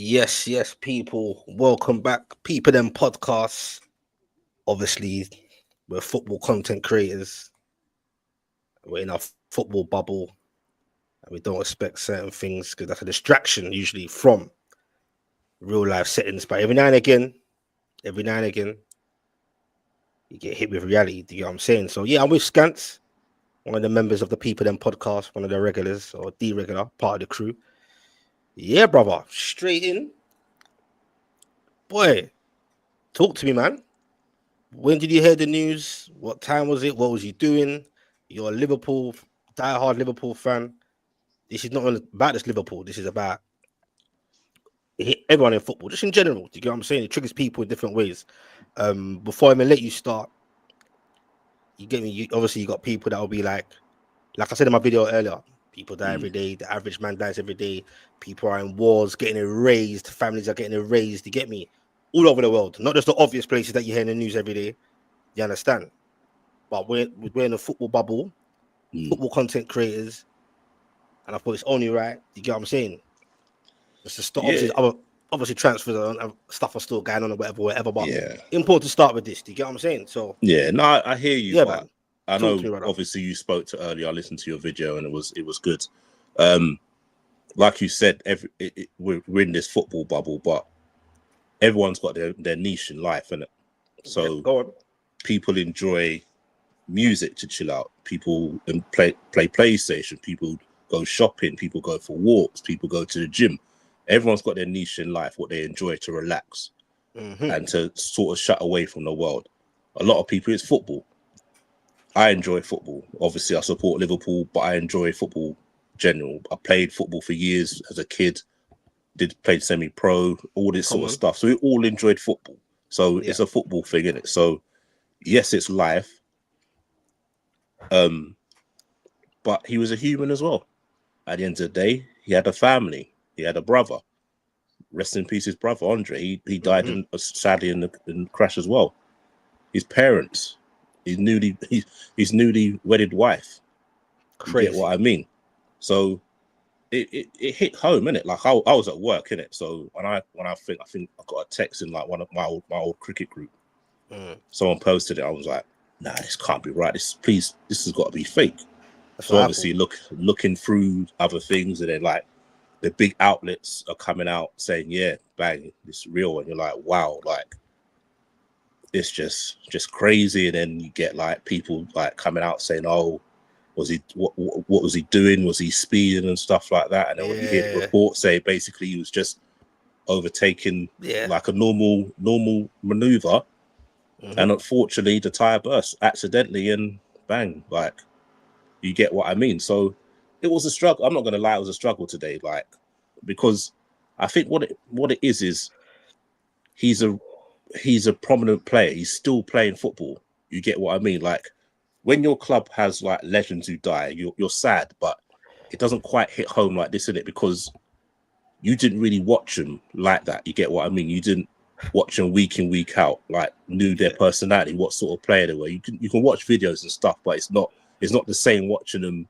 Yes, people. Welcome back. People Them podcasts. Obviously, we're football content creators. We're in our football bubble. And we don't expect certain things because that's a distraction usually from real life settings. But every now and again, you get hit with reality. Do you know what I'm saying? So yeah, I'm with Scants, one of the members of the People Them podcast, one of the regulars or the regular part of the crew. Yeah, brother. Straight in. Boy, talk to me, man. When did you hear the news? What time was it? What was you doing? You're a Liverpool, die-hard Liverpool fan. This is not about this Liverpool. This is about everyone in football, just in general. Do you get what I'm saying? It triggers people in different ways. Before I even let you start, you get me. Obviously, you got people that will be like I said in my video earlier. People die every day. The average man dies every day. People are in wars, getting erased. Families are getting erased. You get me? All over the world, not just the obvious places that you hear in the news every day. You understand? But we're in a football bubble, football content creators, and I thought it's only right. You get what I'm saying? Just to start. Yeah, Obviously transfers and stuff are still going on or whatever. But yeah, important to start with this. Do you get what I'm saying? So yeah. No, I hear you, yeah, but man. I Talk to know me right now. obviously you spoke to earlier. I listened to your video and it was good. Like you said, we're in this football bubble, but everyone's got their niche in life, and Yeah, so go on. people enjoy music to chill out. People play PlayStation. People go shopping. People go for walks. People go to the gym. Everyone's got their niche in life, what they enjoy to relax and to sort of shut away from the world. A lot of people, it's football. I enjoy football. Obviously, I support Liverpool, but I enjoy football general. I played football for years as a kid, played semi-pro, all this Come sort of on. stuff. So we all enjoyed football. So Yeah. it's a football thing, isn't it? So yes, it's life. But he was a human as well. At the end of the day, he had a family. He had a brother. Rest in peace, his brother Andre. He died sadly in the crash as well. His parents, his newly wedded wife. You get what Crazy. I mean? So it hit home, innit? Like I was at work, innit? So when I think I got a text in like one of my old cricket group. Someone posted it. I was like, nah, this can't be right. This has got to be fake. That's So what I obviously thought. looking through other things, and then like the big outlets are coming out saying, yeah, bang, it's real, and you're like, wow, like it's just crazy. And then you get like people like coming out saying, oh, was he what was he doing? Was he speeding and stuff like that? And then when you hear the Yeah. report say basically he was just overtaking Yeah. like a normal maneuver, and unfortunately the tire burst accidentally, and bang, like you get what I mean. So it was a struggle. I'm not gonna lie, it was a struggle today, like because I think what it is he's a prominent player. He's still playing football. You get what I mean? Like when your club has like legends who die, you're sad, but it doesn't quite hit home like this, in it, because you didn't really watch them like that. You get what I mean? You didn't watch them week in, week out, like knew their Yeah. personality, what sort of player they were. You can watch videos and stuff, but it's not the same watching them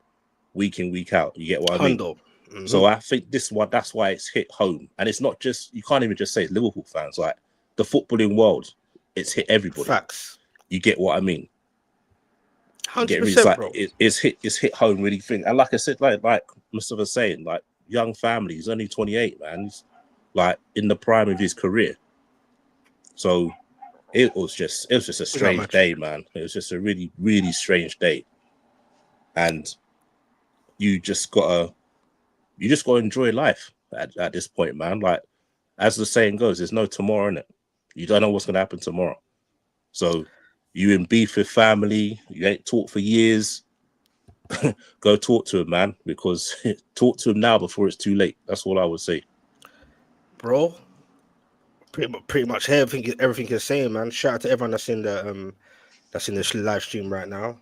week in, week out. You get what I mean? Hundo. So I think that's why it's hit home. And it's not just, you can't even just say Liverpool fans, like the footballing world, it's hit everybody. Facts. You get what I mean? You get me? It's 100%, like bro. it's hit home really thing. And like I said, like Mustafa was saying, like young family, he's only 28, man. He's like in the prime of his career. So it was just a Big up, strange Match. day, man. It was just a really, really strange day. And you just gotta enjoy life at this point, man. Like as the saying goes, there's no tomorrow in it. You don't know what's gonna happen tomorrow. So you in beef with family, you ain't talked for years. Go talk to him, man, because talk to him now before it's too late. That's all I would say. Bro, pretty much everything you're saying, man. Shout out to everyone that's in this live stream right now.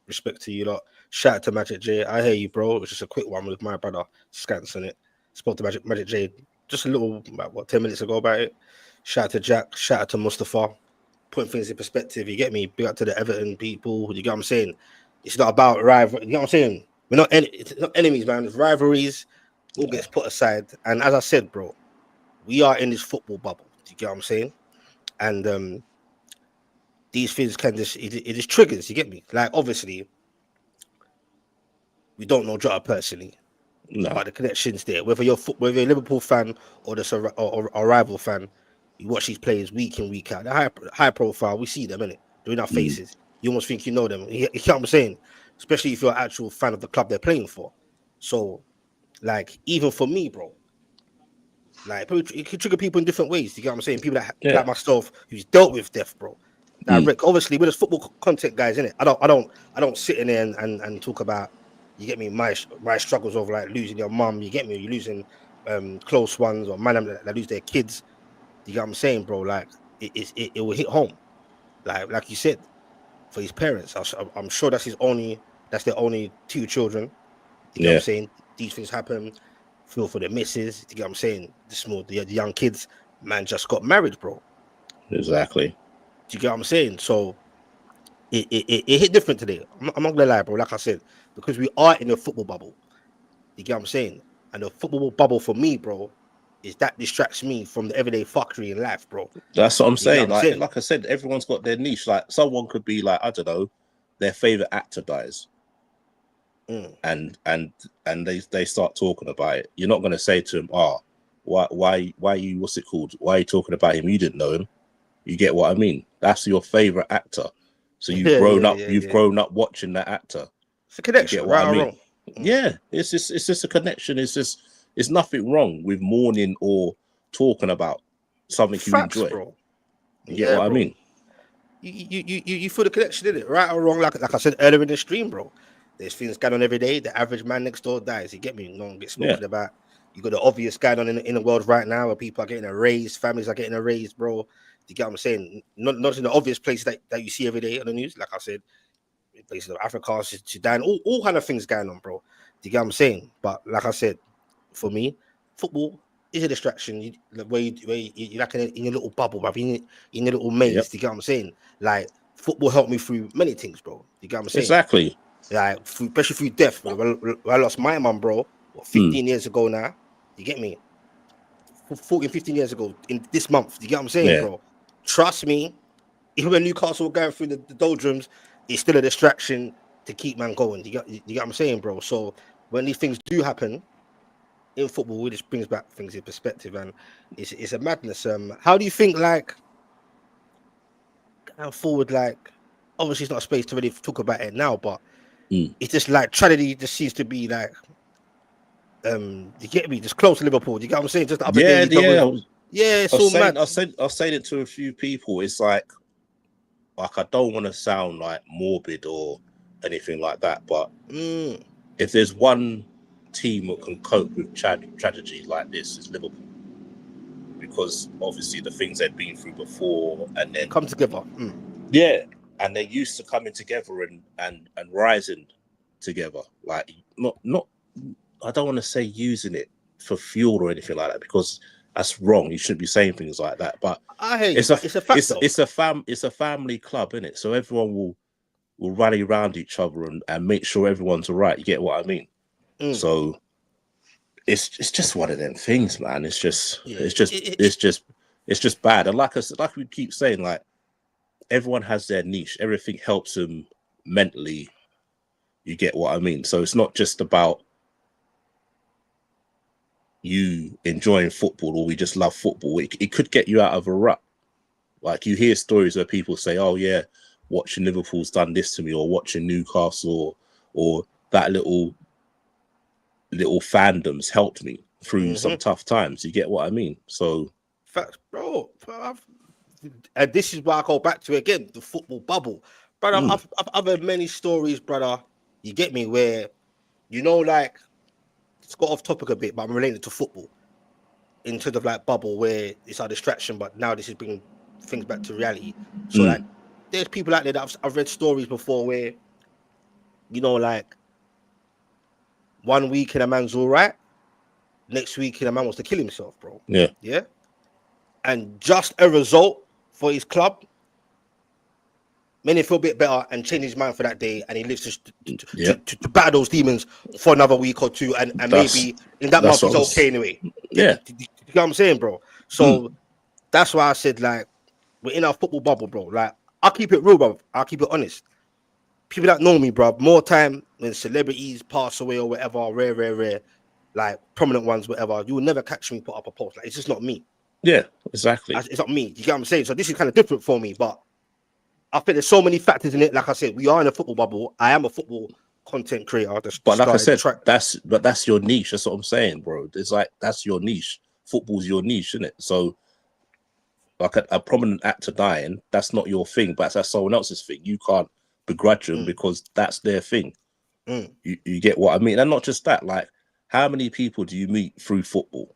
Respect to you lot. Shout out to Magic J. I hear you, bro. It was just a quick one with my brother Scants on it. Spoke to Magic J just a little about 10 minutes ago about it. Shout out to Jack. Shout out to Mustafa. Putting things in perspective. You get me? Big up to the Everton people. You get what I'm saying? It's not about rival. You know what I'm saying? It's not enemies, man. It's rivalries all Yeah. gets put aside. And as I said, bro, we are in this football bubble. Do you get what I'm saying? And these things can just it just triggers. You get me? Like obviously, we don't know Jota personally, No. but the connection's there. Whether you're a Liverpool fan or just or a rival fan, you watch these players week in week out. They're high profile. We see them innit? They're in our faces. You almost think you know them. You get what I'm saying? Especially if you're an actual fan of the club they're playing for. So, like, even for me, bro, like, it could trigger people in different ways. You get what I'm saying? People that like myself who's dealt with death, bro. Direct. Obviously, we're just football content guys, innit? I don't sit in there and talk about, you get me, my struggles of like losing your mum. You get me? You're losing close ones or man that lose their kids. You get what I'm saying, bro? Like, it will hit home. Like you said, for his parents, I'm sure that's their only 2 children. You get what I'm saying? These things happen. Feel for the missus. You get what I'm saying? The young kids, man, just got married, bro. Exactly. Do you get what I'm saying? So it hit different today. I'm not gonna lie, bro. Like I said, because we are in a football bubble. You get what I'm saying? And the football bubble for me, bro, is that distracts me from the everyday fuckery in life, bro. That's what I'm saying. Like I said, everyone's got their niche. Like someone could be like, I don't know, their favorite actor dies, and they start talking about it. You're not going to say to them, why you, what's it called? Why are you talking about him? You didn't know him. You get what I mean? That's your favorite actor. So you've grown up watching that actor. It's a connection, you get what right I mean? Or wrong? Yeah, it's just a connection. It's nothing wrong with mourning or talking about something you enjoy. Bro. You get what I mean? You feel the connection in it, right or wrong? Like I said earlier in the stream, bro. There's things going on every day. The average man next door dies. You get me? No one gets spoken about. You got the obvious going on in the world right now where people are getting erased, families are getting erased, bro. You get what I'm saying? Not in the obvious places that you see every day on the news. Like I said, in places of Africa, Sudan, all kind of things going on, bro. You get what I'm saying? But like I said, for me, football is a distraction. Where you're like in your little bubble, bro. In your little maze. You get what I'm saying? Like football helped me through many things, bro. You get what I'm saying? Exactly. Like especially through death. When I lost my mum, bro, 15 years ago now. You get me? 14, 15 years ago in this month. You get what I'm saying, bro? Trust me, even when Newcastle were going through the doldrums, it's still a distraction to keep man going. You get what I'm saying, bro? So when these things do happen in football, it just brings back things in perspective, and it's a madness. How do you think, like, going forward, like, obviously it's not a space to really talk about it now, but it's just like tragedy just seems to be like, you get me, just close to Liverpool. You get what I'm saying? Just the other day, it's all mad. I was saying it to a few people. It's like I don't want to sound like morbid or anything like that, but if there's one team that can cope with tragedy like this, it's Liverpool, because obviously the things they've been through before, and then come together. And they're used to coming together and rising together. Like not. I don't want to say using it for fuel or anything like that, because that's wrong. You shouldn't be saying things like that. But it's a fact. It's a family club, isn't it? So everyone will rally around each other and make sure everyone's all right. You get what I mean? So it's just one of them things, man. It's just bad. And like we keep saying, like, everyone has their niche. Everything helps them mentally. You get what I mean? So it's not just about you enjoying football or we just love football. It could get you out of a rut. Like, you hear stories where people say, oh yeah, watching Liverpool's done this to me, or watching Newcastle or that little fandom's helped me through some tough times. You get what I mean? So facts, bro. And this is why I go back to again, the football bubble. Brother, I've heard many stories, brother. You get me? Where, like, it's got off topic a bit, but I'm relating it to football in terms of like bubble, where it's our distraction, but now this is bringing things back to reality. So like, there's people out there that I've read stories before where, like, 1 week and a man's all right, next week and a man wants to kill himself, bro. Yeah. And just a result for his club made him feel a bit better and change his mind for that day, and he lives to battle those demons for another week or two, and maybe in that month he's okay anyway. Yeah. You know what I'm saying, bro? So that's why I said, like, we're in our football bubble, bro. Like, I'll keep it real, bro. I'll keep it honest. People that know me, bro, more time when celebrities pass away or whatever, rare, like prominent ones, whatever, you will never catch me put up a post. Like, it's just not me. Yeah, exactly. It's not me. You get what I'm saying? So this is kind of different for me, but I think there's so many factors in it. Like I said, we are in a football bubble. I am a football content creator. But like I said, that's your niche. That's what I'm saying, bro. It's like that's your niche. Football's your niche, isn't it? So, like a prominent actor dying, that's not your thing, but that's someone else's thing. You can't begrudge them because that's their thing. You get what I mean? And not just that. Like, how many people do you meet through football?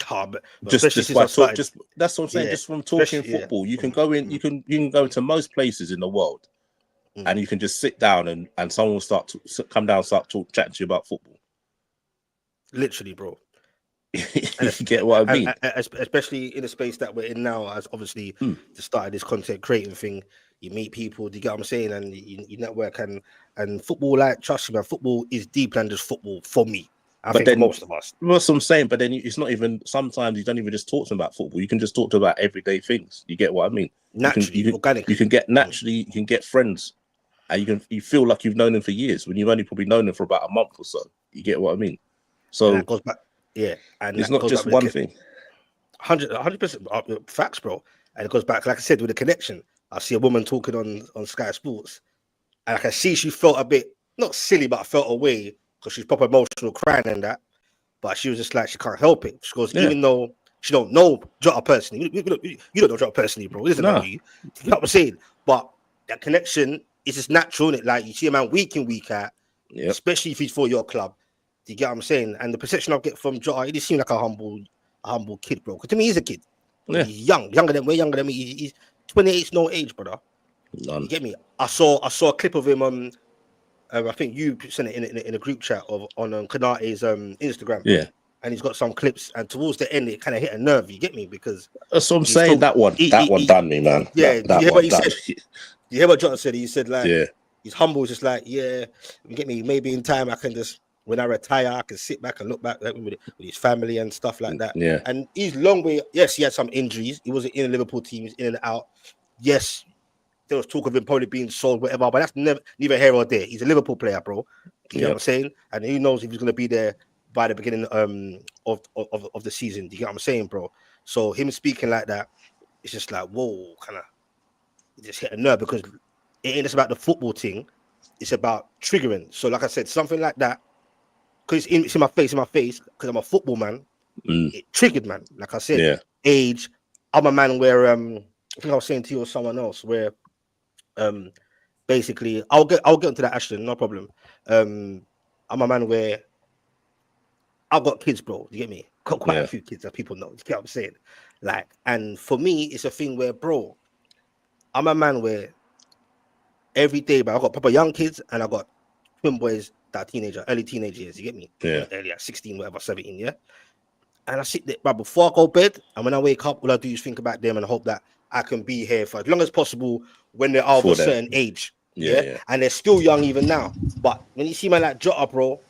But just by talk, just that's what I'm saying. Just from talking football, you can go in. You can go into most places in the world, and you can just sit down and someone will start to come down, chatting to you about football. Literally, bro. You get what I mean? Especially in the space that we're in now, as obviously to start this content creating thing, you meet people. Do you get what I'm saying? And you network and football. Like, trust me, man, football is deeper than just football for me. I think for most of us. That's what I'm saying. But then it's not even. Sometimes you don't even just talk to them about football. You can just talk to them about everyday things. You get what I mean? Naturally, organically. You can get friends, and you feel like you've known them for years when you've only probably known them for about a month or so. You get what I mean? So and that goes back. Yeah, and it's not just one thing. 100% facts, bro. And it goes back, like I said, with the connection. I see a woman talking on Sky Sports, and I can see she felt a bit not silly, but I felt away because she's proper emotional, crying and that. But she was just like, she can't help it. She goes, even though she don't know Jota personally, you don't know Jota personally, bro. He doesn't know you. You know what I'm saying? But that connection is just natural, isn't it? Like, you see a man week in, week out, especially if he's for your club. Do you get what I'm saying? And the perception I get from Jota, he just seemed like a humble kid, bro. Because to me, he's a kid. Yeah. He's way younger than me. He's 28's no age, brother. None. You get me? I saw a clip of him on. I think you sent it in a group chat on Kanate's Instagram. Yeah. And he's got some clips, and towards the end, it kind of hit a nerve. You get me? Because that's what I'm saying. That one done me, man. Yeah. That you hear what he done. said? You hear what Jota said? He said, like, yeah, he's humble, just like, you get me? Maybe in time I can just. When I retire, I can sit back and look back with his family and stuff like that. Yeah. And he's long way. Yes, he had some injuries. He wasn't in a Liverpool team. He's in and out. Yes, there was talk of him probably being sold, whatever. But that's neither here or there. He's a Liverpool player, bro. You know what I'm saying? And he knows if he's going to be there by the beginning of the season. Do you get what I'm saying, bro? So him speaking like that, it's just like, whoa, kind of. It just hit a nerve because it ain't just about the football thing. It's about triggering. So like I said, something like that. Because it's in my face, because I'm a football man. It triggered, man. Like I said, age. I'm a man where I think I was saying to you or someone else where basically I'll get into that, Ashton, no problem. I'm a man where I've got kids, bro. You get me? Got quite a few kids that people know. You get what I'm saying? Like, and for me, it's a thing where, bro, I'm a man where every day, but I got proper young kids and I got twin boys that early teenage years, you get me? Yeah. Early, 16, whatever, 17, yeah? And I sit there, but before I go to bed, and when I wake up, all I do is think about them and hope that I can be here for as long as possible when they're of a certain age. Yeah. And they're still young even now. But when you see man like Jota, bro,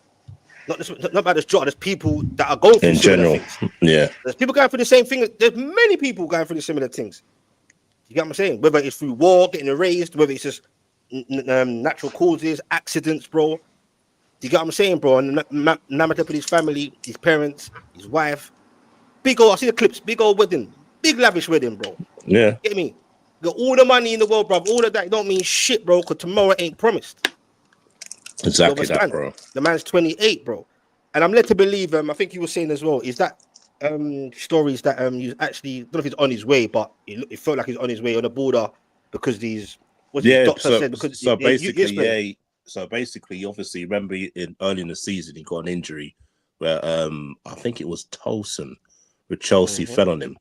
not about this Jota, there's people that are going through similar things. Yeah. There's people going through the same thing. There's many people going through the similar things. You get what I'm saying? Whether it's through war, getting erased, whether it's just natural causes, accidents, bro. Do you get what I'm saying, bro? And Namatep with his family, his parents, his wife. Big old, I see the clips, big old wedding. Big lavish wedding, bro. Yeah. Get me? Got all the money in the world, bro. All of that don't mean shit, bro, because tomorrow ain't promised. Exactly that, bro. The man's 28, bro. And I'm led to believe, I think you were saying as well, is that stories that you actually, I don't know if he's on his way, but it felt like he's on his way on the border because these, So basically, obviously, remember early in the season, he got an injury where I think it was Tolson with Chelsea fell on him.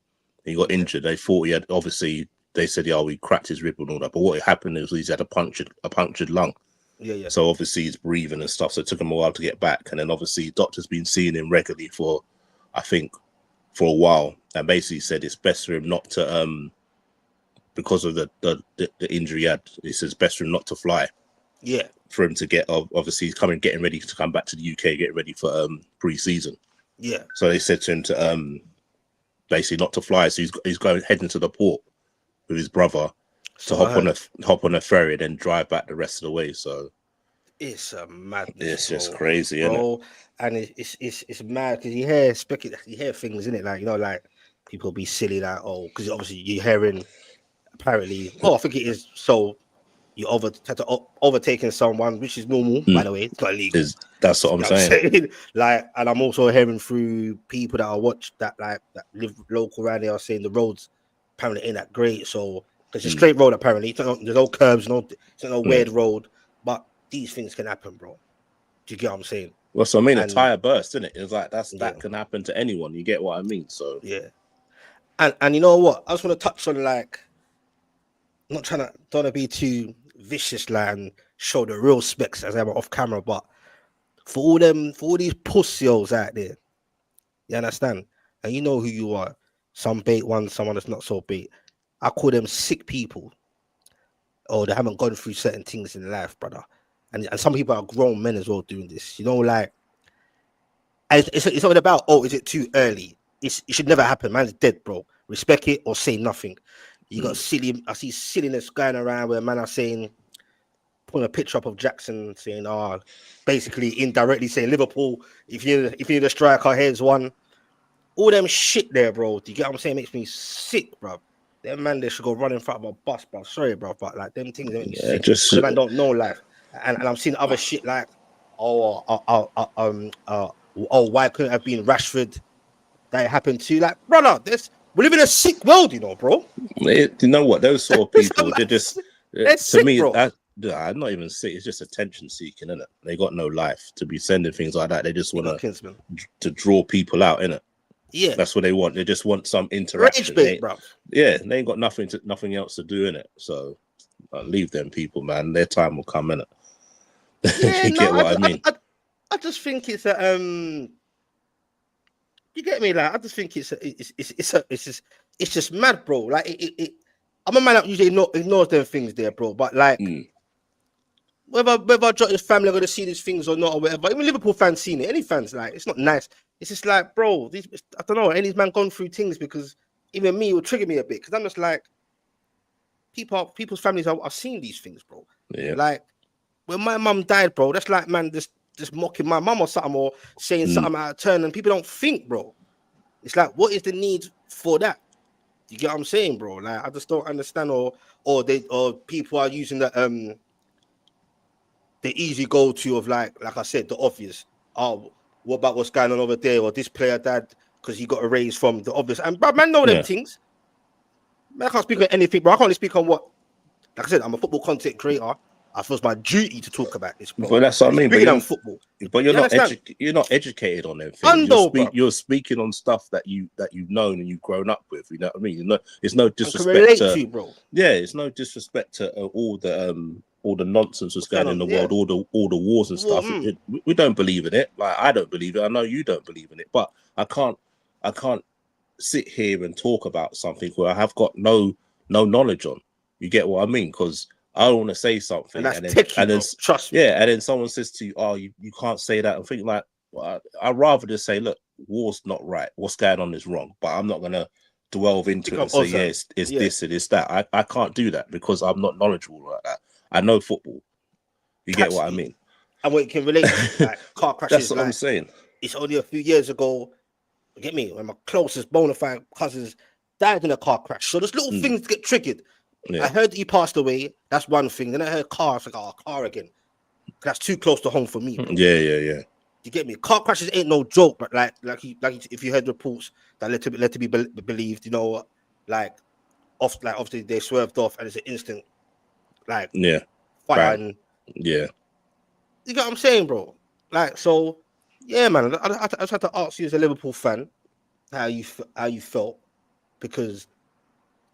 He got injured. They thought he had, obviously, they said, we cracked his rib and all that. But what happened is he's had a punctured lung. Yeah. So obviously he's breathing and stuff. So it took him a while to get back. And then obviously doctor's been seeing him regularly for a while. And basically said it's best for him not to, because of the injury he had, he says best for him not to fly. Yeah. For him to get, obviously he's getting ready to come back to the UK, get ready for pre-season. Yeah. So they said to him to basically not to fly. So he's going heading to the port with his brother to hop on a ferry and then drive back the rest of the way. So it's a madness. It's bro, just crazy, bro. Isn't it? And it's mad because you hear things in it, like, you know, like people be silly, like, oh, because obviously you're hearing apparently, oh, I think it is so. You overtaking someone, which is normal, by the way. It's not illegal. That's what I'm saying. Like, and I'm also hearing through people that I watch that live local around there are saying the roads apparently ain't that great. So it's a straight road apparently. There's no curbs, it's no weird road. But these things can happen, bro. Do you get what I'm saying? Well, so I mean, a tire burst, isn't it? It's like that can happen to anyone. You get what I mean? So yeah. And you know what? I just want to touch on, like, not don't want to be too vicious, like, and show the real specs as I'm off camera, but for all these pussios out there, you understand? And you know who you are. Some bait one, someone that's not so bait. I call them sick people. Or they haven't gone through certain things in life, brother. And some people are grown men as well doing this. You know, like, it's not about, oh, is it too early? It should never happen. Man's dead, bro. Respect it or say nothing. You got I see silliness going around where man are saying, putting a picture up of Jackson saying, basically indirectly saying Liverpool, if you need a striker, here's one. All them shit there, bro. Do you get what I'm saying? It makes me sick, bro. Them man, they should go run in front of a bus, bro. Sorry, bro, but like them things make me sick. just man don't know life, and I'm seeing other shit like, why couldn't it have been Rashford? That happened to, like, brother. We live in a sick world, you know, bro. You know what? Those sort of people, they're just to sick, me. Bro. I'm not even sick. It's just attention seeking, isn't it? They got no life to be sending things like that. They just want to draw people out, innit? Yeah, that's what they want. They just want some interaction. Bro. Yeah, they ain't got nothing else to do in it. So leave them people, man. Their time will come, innit? Yeah, you get what I mean? I just think it's you get me? Like, I just think it's just mad, bro. Like, I'm a man that usually ignores them things there, bro. But like, whether Jota's family are going to see these things or not, or whatever, even Liverpool fans seen it. Any fans, like, it's not nice. It's just like, bro, I don't know. Any man gone through things, because even me, it will trigger me a bit, because I'm just like, people's families are seeing these things, bro. Yeah. Like, when my mum died, bro, that's like, man, just mocking my mum or something, or saying something out of turn, and people don't think, bro. It's like, what is the need for that? You get what I'm saying, bro? Like, I just don't understand, or people are using the easy go-to of, like I said, the obvious. Oh, what about what's going on over there? Or this player died because he got a raise from the obvious. And bro, man, know them things. Man, I can't speak on anything, bro. I can only speak on what, like I said, I'm a football content creator. I feel it's my duty to talk about this, bro. But that's what I mean. Bigger than football. But you're not educated on them things. You're speaking on stuff that you've known and you've grown up with. You know what I mean? It's no disrespect to, bro. Yeah, it's no disrespect to all the nonsense that's going on in the world, all the wars and stuff. We don't believe in it. Like, I don't believe it. I know you don't believe in it. But I can't sit here and talk about something where I have got no knowledge on. You get what I mean? Because I don't want to say something, and then trust me. Yeah, and then someone says to you, "Oh, you can't say that." I'm thinking, like, well, I'd rather just say, "Look, war's not right. What's going on is wrong." But I'm not gonna delve into it and say, "Yeah, it's this and it's that." I can't do that because I'm not knowledgeable like that. I know football. You get what I mean? And what it can relate to, like car crashes. That's what I'm saying. It's only a few years ago. You get me? When my closest bona fide cousins died in a car crash. So there's little things get triggered. Yeah. I heard that he passed away. That's one thing. Then I heard car. I was like, oh, car again. That's too close to home for me, bro. Yeah. You get me? Car crashes ain't no joke, but like if you heard reports that led to be believed, you know, obviously they swerved off and it's an instant, like, fight. And, yeah. You get what I'm saying, bro? Like, so, yeah, man. I just had to ask you as a Liverpool fan how you felt, because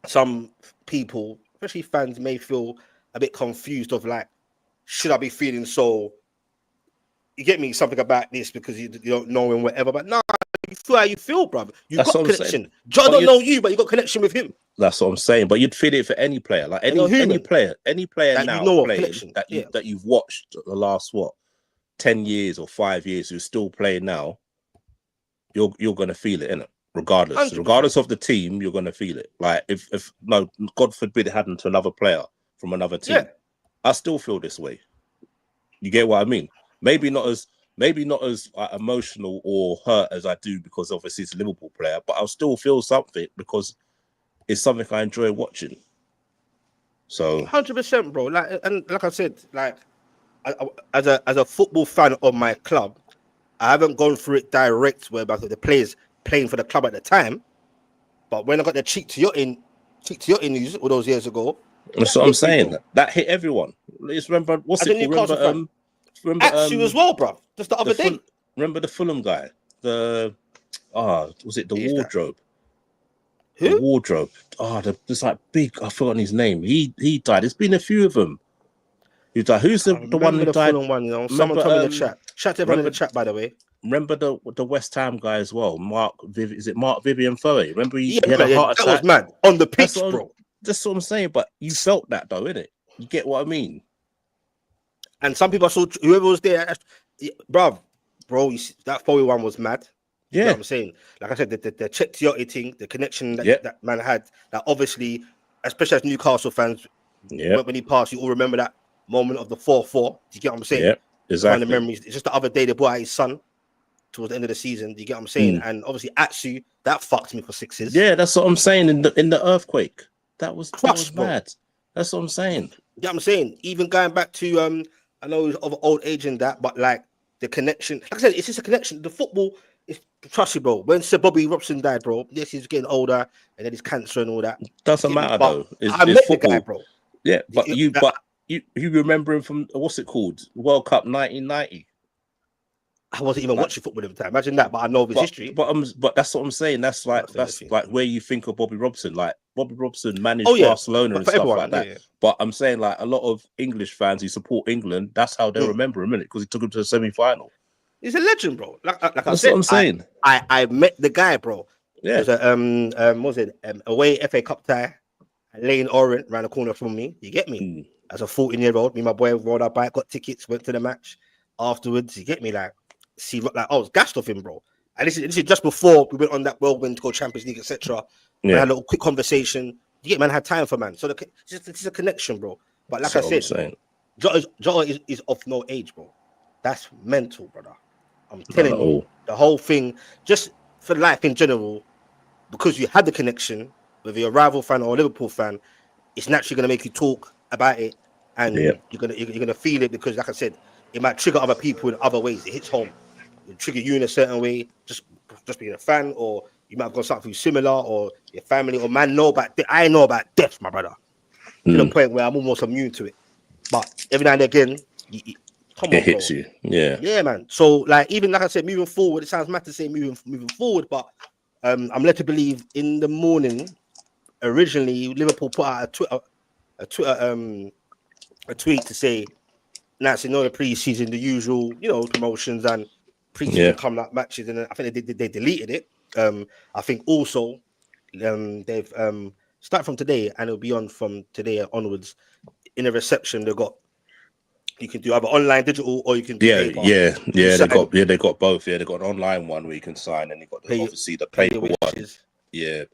some people, especially fans, may feel a bit confused of, like, should I be feeling so? You get me? Something about this because you don't know him, whatever. But nah, you feel how you feel, brother. You got connection. Joe don't know you, but you got connection with him. That's what I'm saying. But you'd feel it for any player, like any player that now playing that you've watched the last 10 years or 5 years who's still playing now. You're gonna feel it, innit? regardless. 100%. Regardless of the team, you're going to feel it. Like if no, God forbid it happened to another player from another team, I still feel this way. You get what I mean? Maybe not as emotional or hurt as I do because obviously it's a Liverpool player, but I'll still feel something because it's something I enjoy watching. So 100%, bro. Like I said, like as a football fan of my club, I haven't gone through it direct where the players playing for the club at the time. But when I got the cheek to your news all those years ago, that's what I'm saying. That hit everyone. Just remember what's it called? Remember Atsu as well, bro. Just the other day. Remember the Fulham guy? Was it the Wardrobe? Who? The Wardrobe. There's like big. I've forgotten his name. He died. There's been a few of them. Who died? Who's the one who died? Fulham one, you know? Someone told me in the chat. Shout to everyone in the chat, by the way. Remember the West Ham guy as well, is it Mark Vivian Foe? Remember he had a heart attack? That was mad on the pitch, bro. That's what I'm saying. But you felt that though, innit? You get what I mean? And some people saw whoever was there, bro. You see, that 41 was mad. You know what I'm saying? Like I said, the check to your thing, the connection that man had, that obviously, especially as Newcastle fans, when he passed, you all remember that moment of the 4-4. Do you get what I'm saying? Yeah, exactly. The memories. It's just the other day they brought out his son towards the end of the season. Do you get what I'm saying? And obviously Atsu, that fucked me for sixes. Yeah, that's what I'm saying. In the earthquake, that was Crushed, mad. That's what I'm saying. Yeah, I'm saying, even going back to I know he's of old age and that, but like the connection, like I said, it's just a connection. The football is, trust you, bro. When Sir Bobby Robson died, bro, yes, he's getting older and then his cancer and all that. Doesn't matter though. I met the guy, bro. Yeah, but you remember him from what's it called? World Cup 1990. I wasn't even watching football at the time. Imagine that, but I know of his history. But that's what I'm saying. That's like where you think of Bobby Robson. Like Bobby Robson managed Barcelona and stuff like that. Yeah. But I'm saying like a lot of English fans who support England, that's how they remember him, innit? Because he took him to the semi-final. He's a legend, bro. Like that's I said, what I'm saying. I met the guy, bro. Yeah. It was away FA Cup tie, Lane Orient around the corner from me. You get me? As a 14-year-old, me and my boy rode our bike, got tickets, went to the match. Afterwards, you get me? Like I was gassed off him, bro. And this is just before we went on that whirlwind to go Champions League, etc. Yeah. I had a little quick conversation. You get, man, had time for man. So it's a connection, bro. But like I said, JOTA is of no age, bro. That's mental, brother. I'm telling you, the whole thing, just for life in general, because you had the connection, whether you're a rival fan or a Liverpool fan, it's naturally going to make you talk about it, and you're gonna feel it because, like I said, it might trigger other people in other ways. It hits home. It trigger you in a certain way, just being a fan, or you might have gone something similar, or your family, or man know about. I know about death, my brother, to the point where I'm almost immune to it. But every now and again, it hits you. Yeah, man. So like, even like I said, moving forward, it sounds mad to say moving forward, but I'm led to believe in the morning. Originally, Liverpool put out a tweet to say, "That's the pre-season, the usual, promotions and pre-season coming up matches," and I think they deleted it. I think also they've start from today, and it'll be on from today onwards. In a reception, you can do either online, digital, or you can do paper. They got both. Yeah, they got an online one where you can sign, and you got obviously the paper one.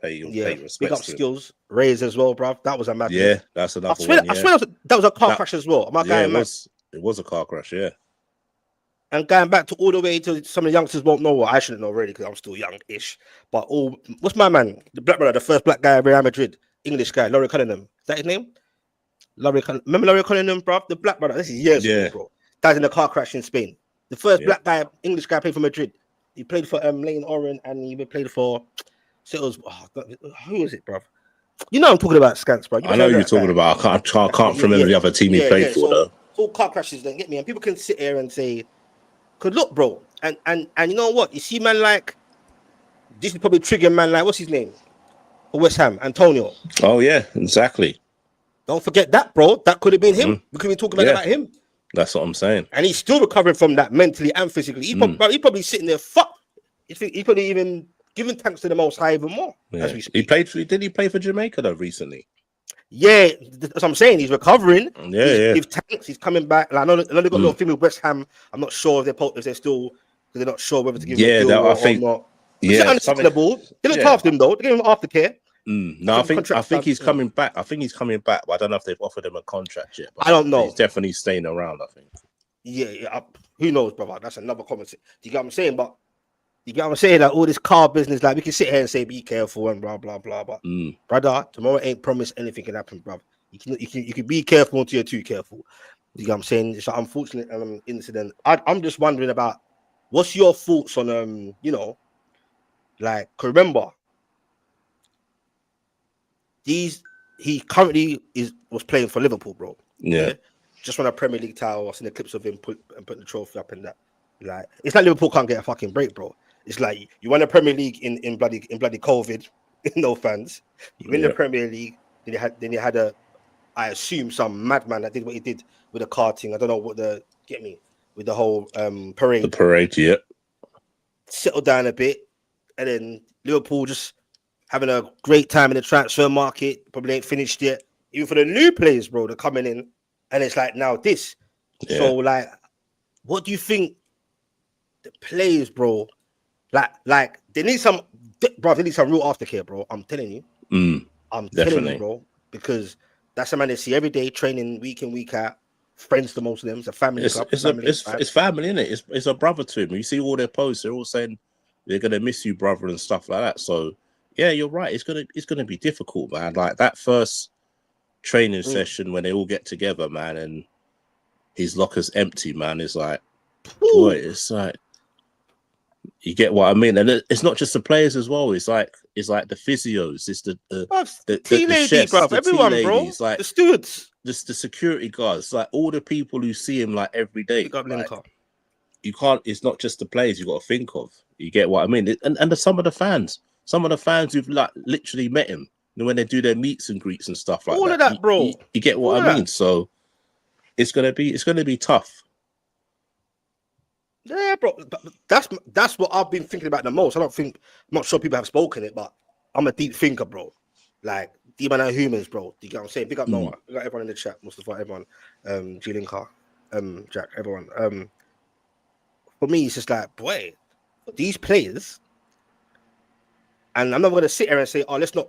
Pay your respects. Big up skills, Rays as well, bruv. That was a mad. Yeah, that's another one. I swear that was a car crash as well. It was a car crash. Yeah. And going back to all the way to some of the youngsters won't know what I shouldn't know already because I'm still young-ish. But what's my man, the black brother, the first black guy at Real Madrid, English guy, Laurie Cunningham. Is that his name? Remember Laurie Cunningham, bruv? The black brother. This is years ago, bro. Died in a car crash in Spain. The first black guy, English guy, played for Madrid. He played for Lane Orient, and he played for. So it was who was it, bruv? You know I'm talking about, Scants, bro. I know you're talking about. I can't remember the other team he played for though. All car crashes, don't get me. And people can sit here and say, "Could look, bro," and you know what? You see, man, like this is probably trigger man, like what's his name? For West Ham, Antonio. Oh yeah, exactly. Don't forget that, bro. That could have been him. We could be talking about him. That's what I'm saying. And he's still recovering from that mentally and physically. He probably sitting there. Fuck. He probably even giving thanks to the Most High even more. Yeah. As we speak. Did he play for Jamaica though recently? Yeah, that's what I'm saying. He's recovering. Yeah, He's tanks. He's coming back. Like, I know they got a little thing with West Ham. I'm not sure if they're still. They're not sure whether to give him a deal or not. Which is understandable. They looked after him though. They gave him aftercare. No, I think he's coming back. I think he's coming back, but I don't know if they've offered him a contract yet. But I don't know. He's definitely staying around, I think. Yeah, who knows, brother? That's another comment. Do you get what I'm saying? But you get what I'm saying? Like all this car business, like we can sit here and say be careful and blah blah blah. But brother, tomorrow ain't promised anything can happen, bro. You can be careful until you're too careful. You get what I'm saying? It's an unfortunate incident. I'm just wondering about what's your thoughts on like remember he currently was playing for Liverpool, bro. Yeah. Just won a Premier League title. I've seen the clips of him put the trophy up and that. Like it's like Liverpool can't get a fucking break, bro. It's like you won the Premier League in bloody COVID, no fans. You win the Premier League, then you had a, I assume some madman that did what he did with the karting. I don't know what with the whole parade. The parade, yeah. Settle down a bit, and then Liverpool just having a great time in the transfer market. Probably ain't finished yet. Even for the new players, bro, they're coming in, and it's like now this. Yeah. So like, what do you think the players, bro? Like they need some, bro. They need some real aftercare, bro. I'm telling you. I'm telling you, bro, because that's a man they see every day, training week in, week out. Friends to most of them. It's a family club. It's family, isn't it? It's a brother to him. You see all their posts, they're all saying they're gonna miss you, brother, and stuff like that. So yeah, you're right. It's gonna be difficult, man. Like that first training session when they all get together, man, and his locker's empty, man. It's like, boy, it's like, you get what I mean. And it's not just the players as well. It's like the physios. It's the tea lady, bro. Everyone, bro. Like the stewards. Just the security guards, like all the people who see him like every day. Like, you can't. It's not just the players you got to think of. You get what I mean? And some of the fans who've like literally met him when they do their meets and greets and stuff like that. All of that, bro. You get what I mean? So it's gonna be tough. Yeah, bro. That's what I've been thinking about the most. I'm not sure people have spoken it, but I'm a deep thinker, bro. Like. D-Man and humans, bro. You get what I'm saying? Big up Noah. Big up everyone in the chat. Mustafa, everyone. G-Linker, Jack, everyone. For me, it's just like, boy, these players, and I'm not going to sit here and say, oh, let's not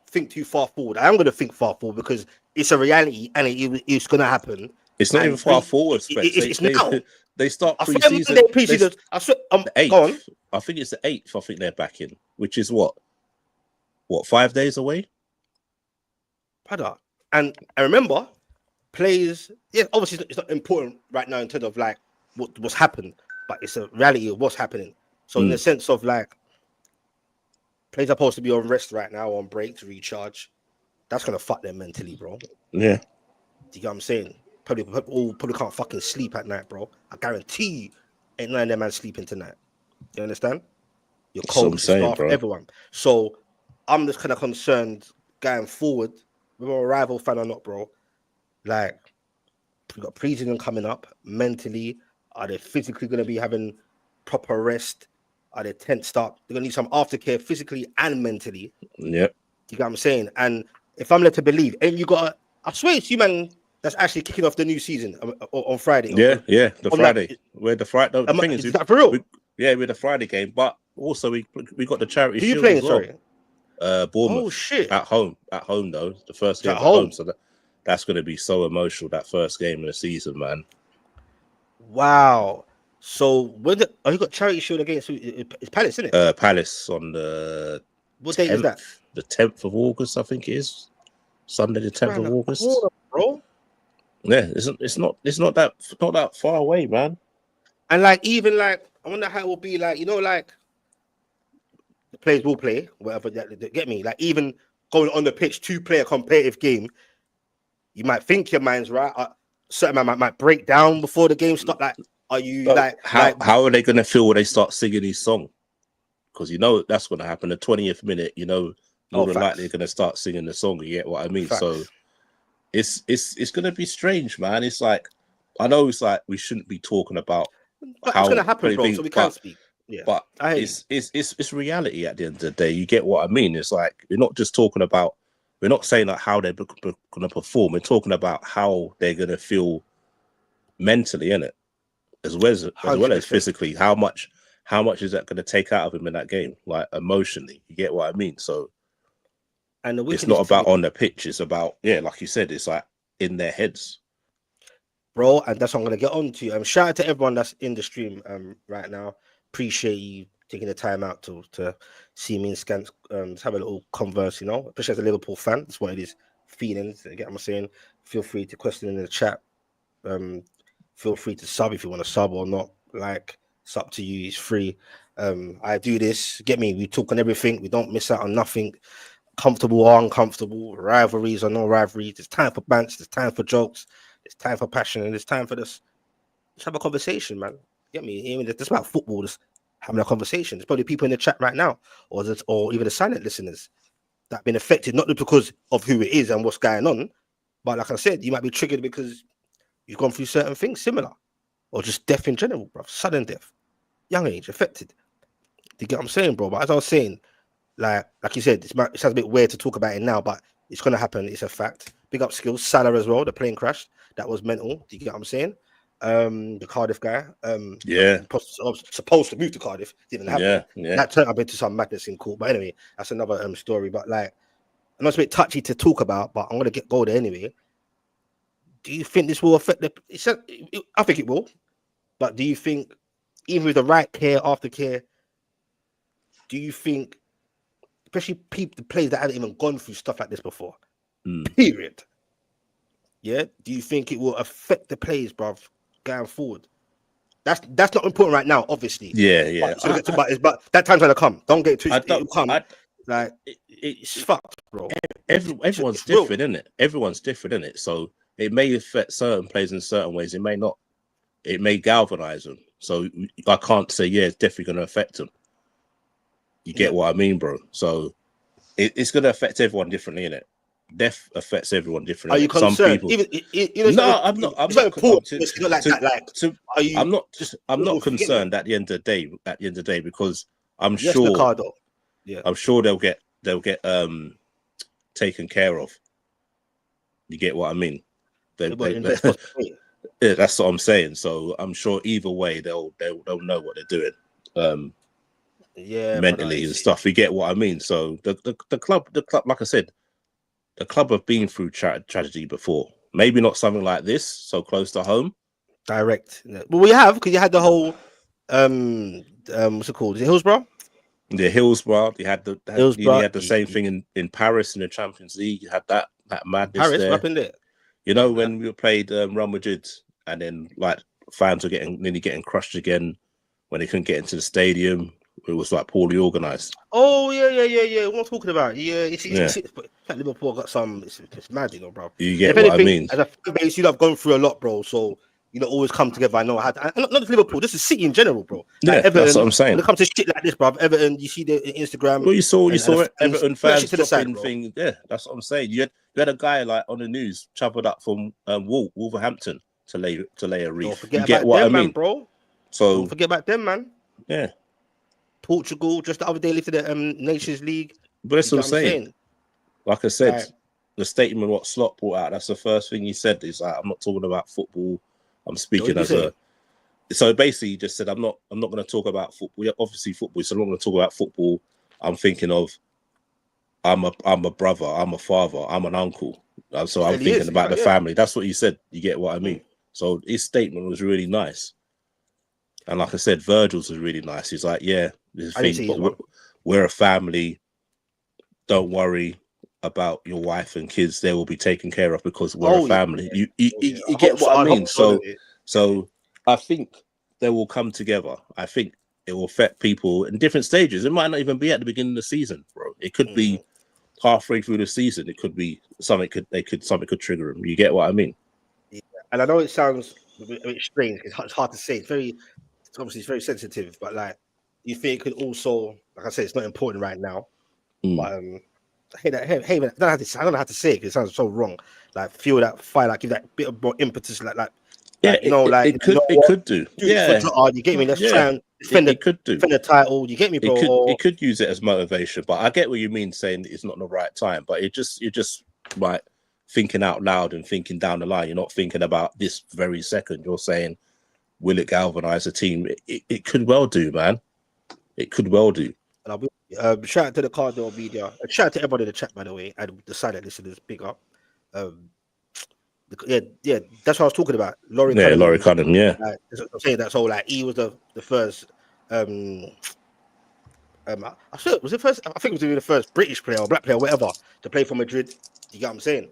think too far forward. I am going to think far forward because it's a reality and it's going to happen. It's not even far forward. It's now. They start pre-season. The 8th. Go on. I think it's the 8th. I think they're back in, which is what 5 days away? And I remember players, yeah, obviously it's not important right now in terms of like what's happened, but it's a reality of what's happening. So in the sense of like players are supposed to be on rest right now, on break to recharge. That's gonna fuck them mentally, bro. Yeah. Do you get what I'm saying? Probably can't fucking sleep at night, bro. I guarantee you ain't none of them man sleeping tonight. You understand? Your coach, staff, everyone. So I'm just kind of concerned going forward. Whether a rival fan or not, bro, like we got pre-season coming up. Mentally, are they physically going to be having proper rest? Are they tensed up? They're going to need some aftercare physically and mentally. Yep. You get what I'm saying? And if I'm led to believe, and you got, I swear it's you, man, that's actually kicking off the new season on Friday. Yeah, the Friday. We're the Friday. The thing is that for real? We're the Friday game, but also we got the charity. Who you playing? As well. Sorry. Bournemouth. Oh shit! At home though. The first game at home. So that's going to be so emotional. That first game of the season, man. Wow. So you got charity shield against? It's Palace, isn't it? Palace on the. What date is that? The 10th of August, I think it is. Sunday, the 10th of August. Corner, bro. Yeah, it's not that far away, man. And like even like I wonder how it will be like like. The players will play, whatever they get me. Like even going on the pitch, 2-player competitive game, you might think your mind's right. Certain man might break down before the game starts. Like, are you how are they going to feel when they start singing his song? Because that's going to happen. The 20th minute, more than likely they're going to start singing the song. You get what I mean? Facts. So it's going to be strange, man. It's like I know it's like we shouldn't be talking about how it's going to happen, bro. So we can't speak. Yeah, but it's reality at the end of the day. You get what I mean? It's like we're not just talking about. We're not saying like how they're going to perform. We're talking about how they're going to feel mentally, in it, as well as physically. How much how much is that going to take out of him in that game, like emotionally? You get what I mean? So, and it's not about on the pitch. It's about, like you said, it's like in their heads, bro. And that's what I'm gonna get on to. Shout out to everyone that's in the stream right now. Appreciate you taking the time out to see me and Scans have a little converse, especially as a Liverpool fan. That's what it is. Feelings. Get what I'm saying? Feel free to question in the chat. Feel free to sub if you want to sub or not. Like, it's up to you. It's free. I do this. Get me? We talk on everything. We don't miss out on nothing. Comfortable or uncomfortable, rivalries or no rivalries. There's time for bants. There's time for jokes. There's time for passion, and there's time for this. Let's have a conversation, man. Get me? Even it's about football. Just having a conversation. There's probably people in the chat right now, or even the silent listeners that have been affected, not because of who it is and what's going on, but like I said, you might be triggered because you've gone through certain things similar, or just death in general, bro. Sudden death, young age, affected. Do you get what I'm saying, bro? But as I was saying, like you said, it sounds a bit weird to talk about it now, but it's gonna happen. It's a fact. Big up Skills, Salah as well. The plane crashed. That was mental. Do you get what I'm saying? The Cardiff guy. Supposed to move to Cardiff. Didn't happen. Yeah. That turned up into some madness in court. But anyway, that's another story. But like, I know it's a bit touchy to talk about, but I'm gonna go there anyway. Do you think this will affect I think it will. But do you think, even with the right care, aftercare, do you think, especially the players that haven't even gone through stuff like this before, period? Yeah. Do you think it will affect the players, bruv, going forward? That's not important right now, obviously. Yeah. But that time's gonna come. Don't get twisted. It'll come. It's fucked, bro. Everyone's different, isn't it? Everyone's different, isn't it? So it may affect certain players in certain ways. It may not. It may galvanize them. So I can't say, it's definitely going to affect them. You get what I mean, bro? So it's going to affect everyone differently, innit? Death affects everyone differently. Are you concerned? Some people... I'm not. I'm not concerned at the end of the day. Because I'm sure. Ricardo. Yeah. I'm sure they'll get taken care of. You get what I mean? Yeah, that's what I'm saying. So I'm sure either way they'll know what they're doing. Mentally and stuff. You get what I mean? So the club, like I said, the club have been through tragedy before. Maybe not something like this, so close to home. Direct. Well, we have, because you had the whole what's it called? Is it Hillsborough? Yeah, Hillsborough. You had the same thing in Paris in the Champions League. You had that madness Paris, there. what happened there? You know, when we played Real Madrid, and then like fans were nearly getting crushed again when they couldn't get into the stadium. It was like poorly organised. Oh yeah. What I'm talking about? Yeah, it's Liverpool got some. It's mad, bro. You get what I mean? As a fan base, I've gone through a lot, bro. So always come together. I know how to, not just Liverpool, just the city in general, bro. Like Everton, that's what I'm saying. When it comes to shit like this, bro, Everton, you see the Instagram. Well, you saw Everton fans dropping things. Yeah, that's what I'm saying. You had a guy like on the news travelled up from Wolverhampton to lay a wreath. You get what I mean, man, bro? So don't forget about them, man. Yeah. Portugal just the other day lifted the Nations League. But that's what I'm saying. Like I said, the statement what Slot brought out, that's the first thing he said. Is like, I'm not talking about football. I'm speaking So basically, he just said, I'm not going to talk about football. Yeah, obviously, football. So I'm not going to talk about football. I'm thinking of, I'm a brother. I'm a father. I'm an uncle. So I'm thinking about the family. That's what he said. You get what I mean? So his statement was really nice. And like I said, Virgil's was really nice. He's like, we're a family. Don't worry about your wife and kids. They will be taken care of because we're a family. You get what I mean? So I think they will come together. I think it will affect people in different stages. It might not even be at the beginning of the season, bro. It could be halfway through the season. It could be something could trigger them. You get what I mean? Yeah. And I know it sounds a bit strange. It's hard to say. It's very sensitive, but like, you think it could also, like I said, it's not important right now. But I don't know how to say it because it sounds so wrong. Like, feel that fire, like give that bit of more impetus, it could do. Yeah, you get me? Let's try and defend the title. You get me, bro? It could use it as motivation, but I get what you mean, saying it's not the right time. But you're just like thinking out loud and thinking down the line. You're not thinking about this very second. You're saying, will it galvanize the team? It could well do, man. It could well do. And I'll be, shout out to the Cardinal Media. Shout out to everybody in the chat, by the way, and the silent listeners. Big up. Yeah, that's what I was talking about. Laurie Yeah, Cunningham. Laurie Cunningham. Yeah, I'm saying that. So like, he was the first. I swear, was it first? I think it was the first British player or black player, or whatever, to play for Madrid. You get what I'm saying?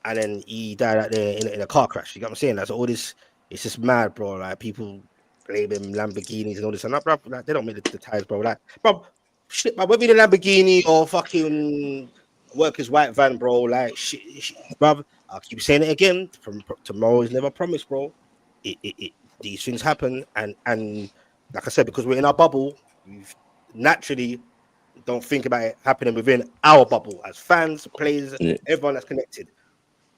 And then he died out there in a car crash. You get what I'm saying? That's all this. It's just mad, bro. Like people blame him Lamborghinis and all this and that, bro. Like they don't make the ties, bro. Like, bro, shit, man. Whether you're a Lamborghini or fucking workers' white van, bro. Like, shit, bro. I'll keep saying it again. From tomorrow is never promised, bro. These things happen, and like I said, because we're in our bubble, we naturally don't think about it happening within our bubble as fans, players, everyone that's connected.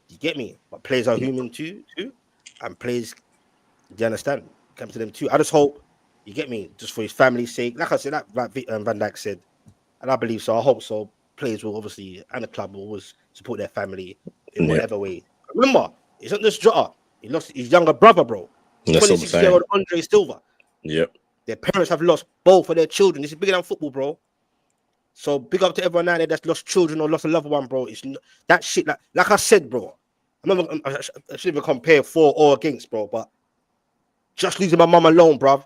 You get me? But players are human too, and players, do you understand? Come to them too. I just hope, you get me, just for his family's sake. Like I said, like Van Dijk said, and I believe so. I hope so. Players will obviously, and the club will always support their family in whatever way. Remember, it's not just Jota. He lost his younger brother, bro. 26-year-old Andre Silva. Yep. Their parents have lost both of their children. This is bigger than football, bro. So big up to everyone out there that's lost children or lost a loved one, bro. It's that shit. Like I said, bro. I shouldn't even compare for or against, bro. But just losing my mum alone, bro.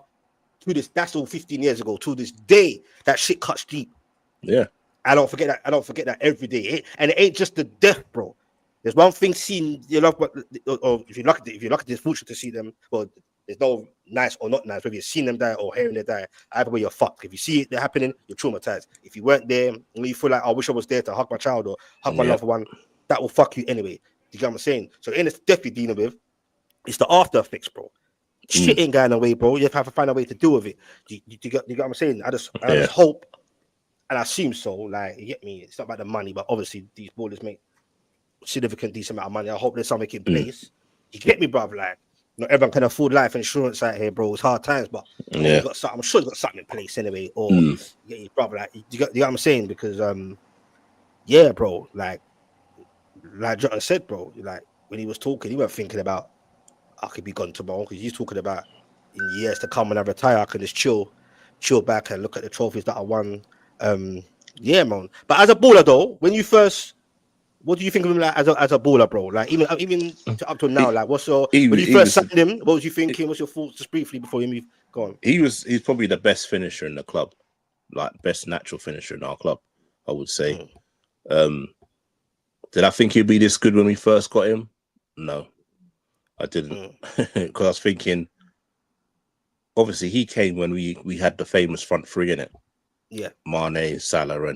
That's all 15 years ago. To this day, that shit cuts deep. Yeah. I don't forget that every day. And it ain't just the death, bro. There's one thing seeing your loved one, or if you're lucky, fortunate to see them. Well, there's no nice or not nice. Whether you've seen them die or hearing them die, either way you're fucked. If you see it happening, you're traumatized. If you weren't there and you feel like, I wish I was there to hug my child or hug my loved one, that will fuck you anyway. You get what I'm saying? So in this death you're dealing with, it's the after effects, bro. Shit ain't going away, bro. You have to find a way to deal with it. You get what I'm saying? I just hope, and I assume so. Like, you get me? It's not about the money, but obviously these ballers make significant decent amount of money. I hope there's something in place. You get me, bruv? Like, not everyone can afford life insurance out here, bro. It's hard times, but you got something. I'm sure you got something in place anyway. Or bruv, like, you got what I'm saying? Because yeah, bro. Like Jota said, bro. Like when he was talking, he wasn't thinking about I could be gone tomorrow, because he's talking about in years to come when I retire, I can just chill back and look at the trophies that I won. Yeah, man. But as a baller though, when you first, what do you think of him like as a baller, bro? Like even up to now, like when you first signed him, what was you thinking? What's your thoughts just briefly before you move? Go on. He's probably the best finisher in the club, like best natural finisher in our club, I would say. Did I think he'd be this good when we first got him? No, I didn't, because I was thinking. Obviously, he came when we had the famous front three in it. Yeah, Mane, Salah,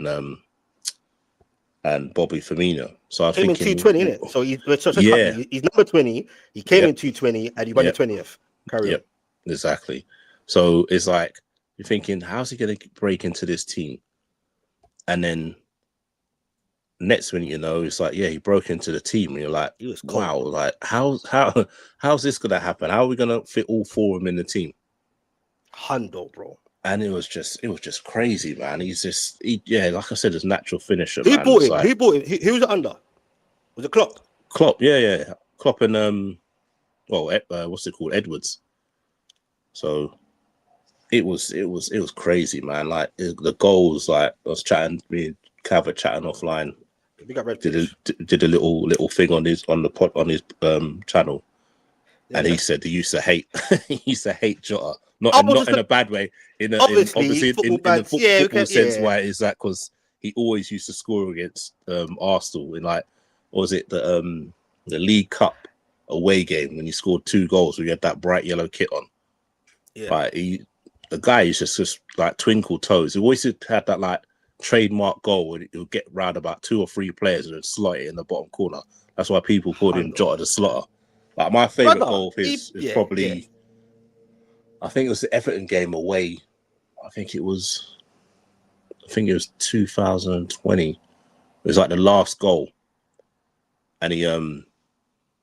and Bobby Firmino. So I think in 220, innit? So he's number 20. He came in 220 and he won the 20th. Carry on. Exactly. So it's like you're thinking, how's he going to break into this team? And then next minute, it's like, he broke into the team, and you're like, wow, like how's this going to happen? How are we going to fit all four of them in the team? Hundo, bro. And it was just crazy, man. He's just, like I said, his natural finisher. Who bought him? Like, who bought him? Who was it under? Was it Klopp? Klopp, yeah. Klopp and what's it called? Edwards. So it was crazy, man. Like the goals, like I was chatting, me and Cav were chatting offline. Did a little thing on his channel, and he said he used to hate Jota. Not in a bad way. In the football sense, why is that? Because he always used to score against Arsenal in like, what was it, the League Cup away game when he scored 2 goals. We had that bright yellow kit on. Yeah, like the guy is just like twinkle toes. He always had that like trademark goal where he'll get round about 2 or 3 players and slot it in the bottom corner. That's why people called him Jota the Slotter. Like my favorite goal of his is probably. Yeah. I think it was the Everton game away. I think it was 2020. It was like the last goal. And he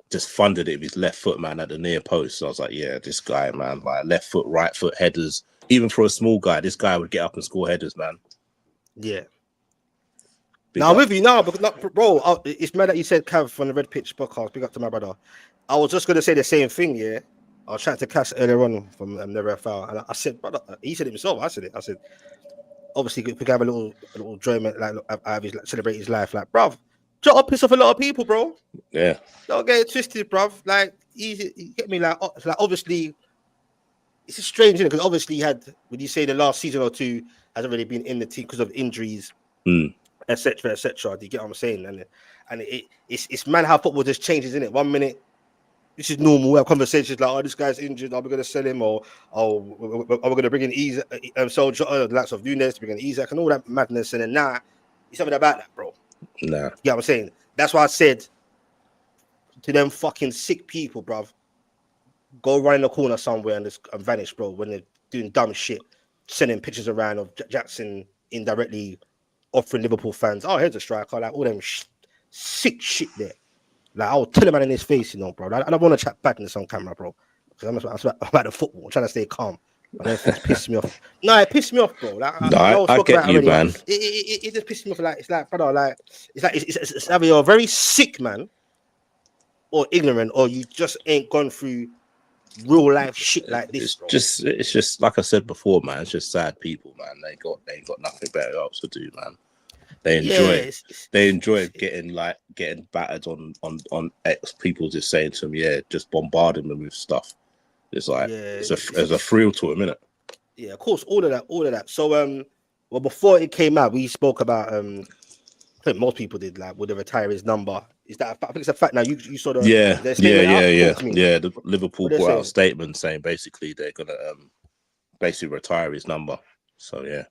just funded it with his left foot, man, at the near post. So I was like, yeah, this guy, man, like left foot, right foot headers. Even for a small guy, this guy would get up and score headers, man. Yeah. Now I'm with you now, but bro, it's mad that you said Cav on the Red Pitch podcast. Big up to my brother. I was just gonna say the same thing, yeah. I was chatting to Cass earlier on from Never FL, and I said, brother, he said it himself. I said it. I said, obviously, we could have a little enjoyment, like have his, like, celebrate his life, like, bruv. Jota piss off a lot of people, bro. Yeah. Don't get it twisted, bruv. Like, easy, you get me? Like obviously, it's just strange, isn't it? Because obviously, he had, when you say the last season or two, hasn't really been in the team because of injuries, etc., etc. Do you get what I'm saying? And it's man how football just changes, isn't it? 1 minute, this is normal. We have conversations like, oh, this guy's injured. Are we going to sell him? Or are we going to bring in Isaac, so the likes of Nunes to bring in Isaac and all that madness? And then nah, it's something about that, bro. Nah. You get what I'm saying? That's why I said to them fucking sick people, bruv, go run in the corner somewhere and just vanish, bro, when they're doing dumb shit, sending pictures around of Jackson indirectly offering Liverpool fans, oh, here's a striker, like all them sick shit there. Like, I'll tell him man in his face, you know, bro. I don't want to chat badness on camera, bro, because I'm about the football. I'm trying to stay calm. I don't think it's pissed me off. No, it pissed me off, bro. Like, I get you, man. It just pissed me off. Like, it's like, brother, like, it's either you're a very sick man or ignorant, or you just ain't gone through real life shit like this. It's just like I said before, man. It's just sad people, man. They ain't got nothing better else to do, man. They enjoy getting battered on X. People just saying to them, yeah, just bombarding them with stuff. It's like it's a thrill to them, innit? Yeah, of course, all of that. So well, before it came out, we spoke about I think most people did, like, would they retire his number? Is that I think it's a fact now? You saw the yeah. The Liverpool put out a statement saying basically they're gonna basically retire his number. So yeah,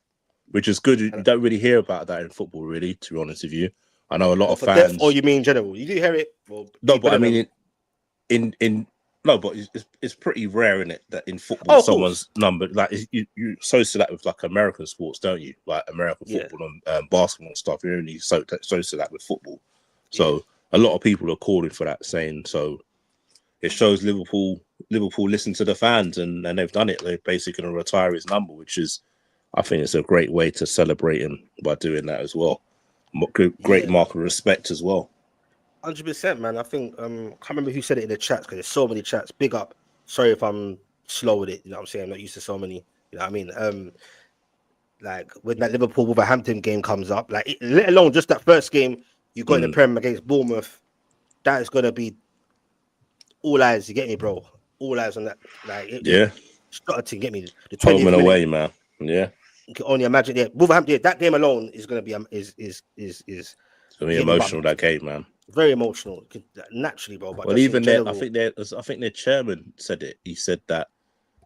which is good. You don't really hear about that in football, really. To be honest with you, I know a lot of fans. Or you mean in general? You do hear it? No, but I mean but it's pretty rare in it that in football someone's number, like, you associate that with like American sports, don't you? Like American football and basketball and stuff. You only associate that with football. So a lot of people are calling for that, saying so. It shows Liverpool listen to the fans, and they've done it. They're basically going to retire his number, which is, I think, it's a great way to celebrate him by doing that as well. Great mark of respect as well. 100%, man. I think I can't remember who said it in the chats, because there's so many chats. Big up. Sorry if I'm slow with it. You know what I'm saying? I'm not used to so many. You know what I mean? Like when that Liverpool Wolverhampton game comes up, like let alone just that first game you got in the Prem against Bournemouth, that is gonna be all eyes. You get me, bro? All eyes on that. Like started to get me the 20th home and away, man. Yeah. You can only imagine. Yeah, Wolverhampton. Yeah, that game alone is gonna be is it's gonna be emotional. That game, man. Very emotional, naturally, bro. But well, even there, I think their chairman said it. He said that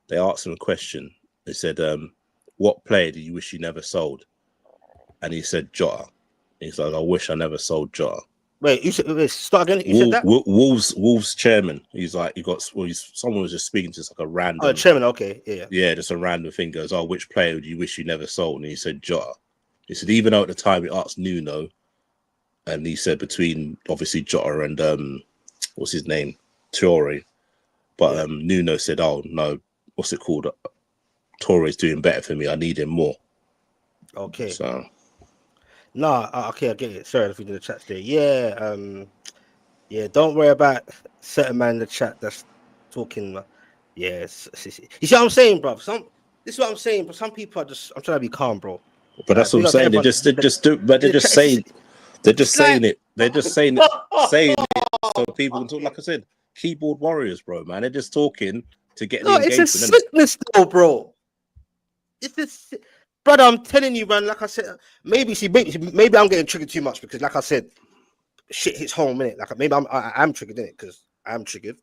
they asked him a question. They said, "What player do you wish you never sold?" And he said, "Jota." He's like, "I wish I never sold Jota." Wait, you said start again? You said that? Wolves chairman. He's like, someone was just speaking to just like a random. Oh, chairman. Okay, yeah, just a random thing. Goes, "Oh, which player do you wish you never sold?" And he said, "Jota." He said, even though at the time he asked Nuno. And he said between obviously Jota and what's his name, Traore, but Nuno said, "Oh no, what's it called? Torre's doing better for me. I need him more." Okay. So, okay, I get it. Sorry if we did the chat there. Yeah. Don't worry about certain man in the chat that's talking. Yes, you see what I'm saying, bro. This is what I'm saying. But some people are just. I'm trying to be calm, bro. But that's what I'm saying. They're just saying. They're just saying it. They're just saying it so people can talk. Like I said, keyboard warriors, bro, man. They're just talking to get the engagement. It's a sickness, though, bro. It's this, brother. I'm telling you, man. Like I said, maybe I'm getting triggered too much because, like I said, shit hits home, innit? Like maybe I'm triggered in it because I'm triggered.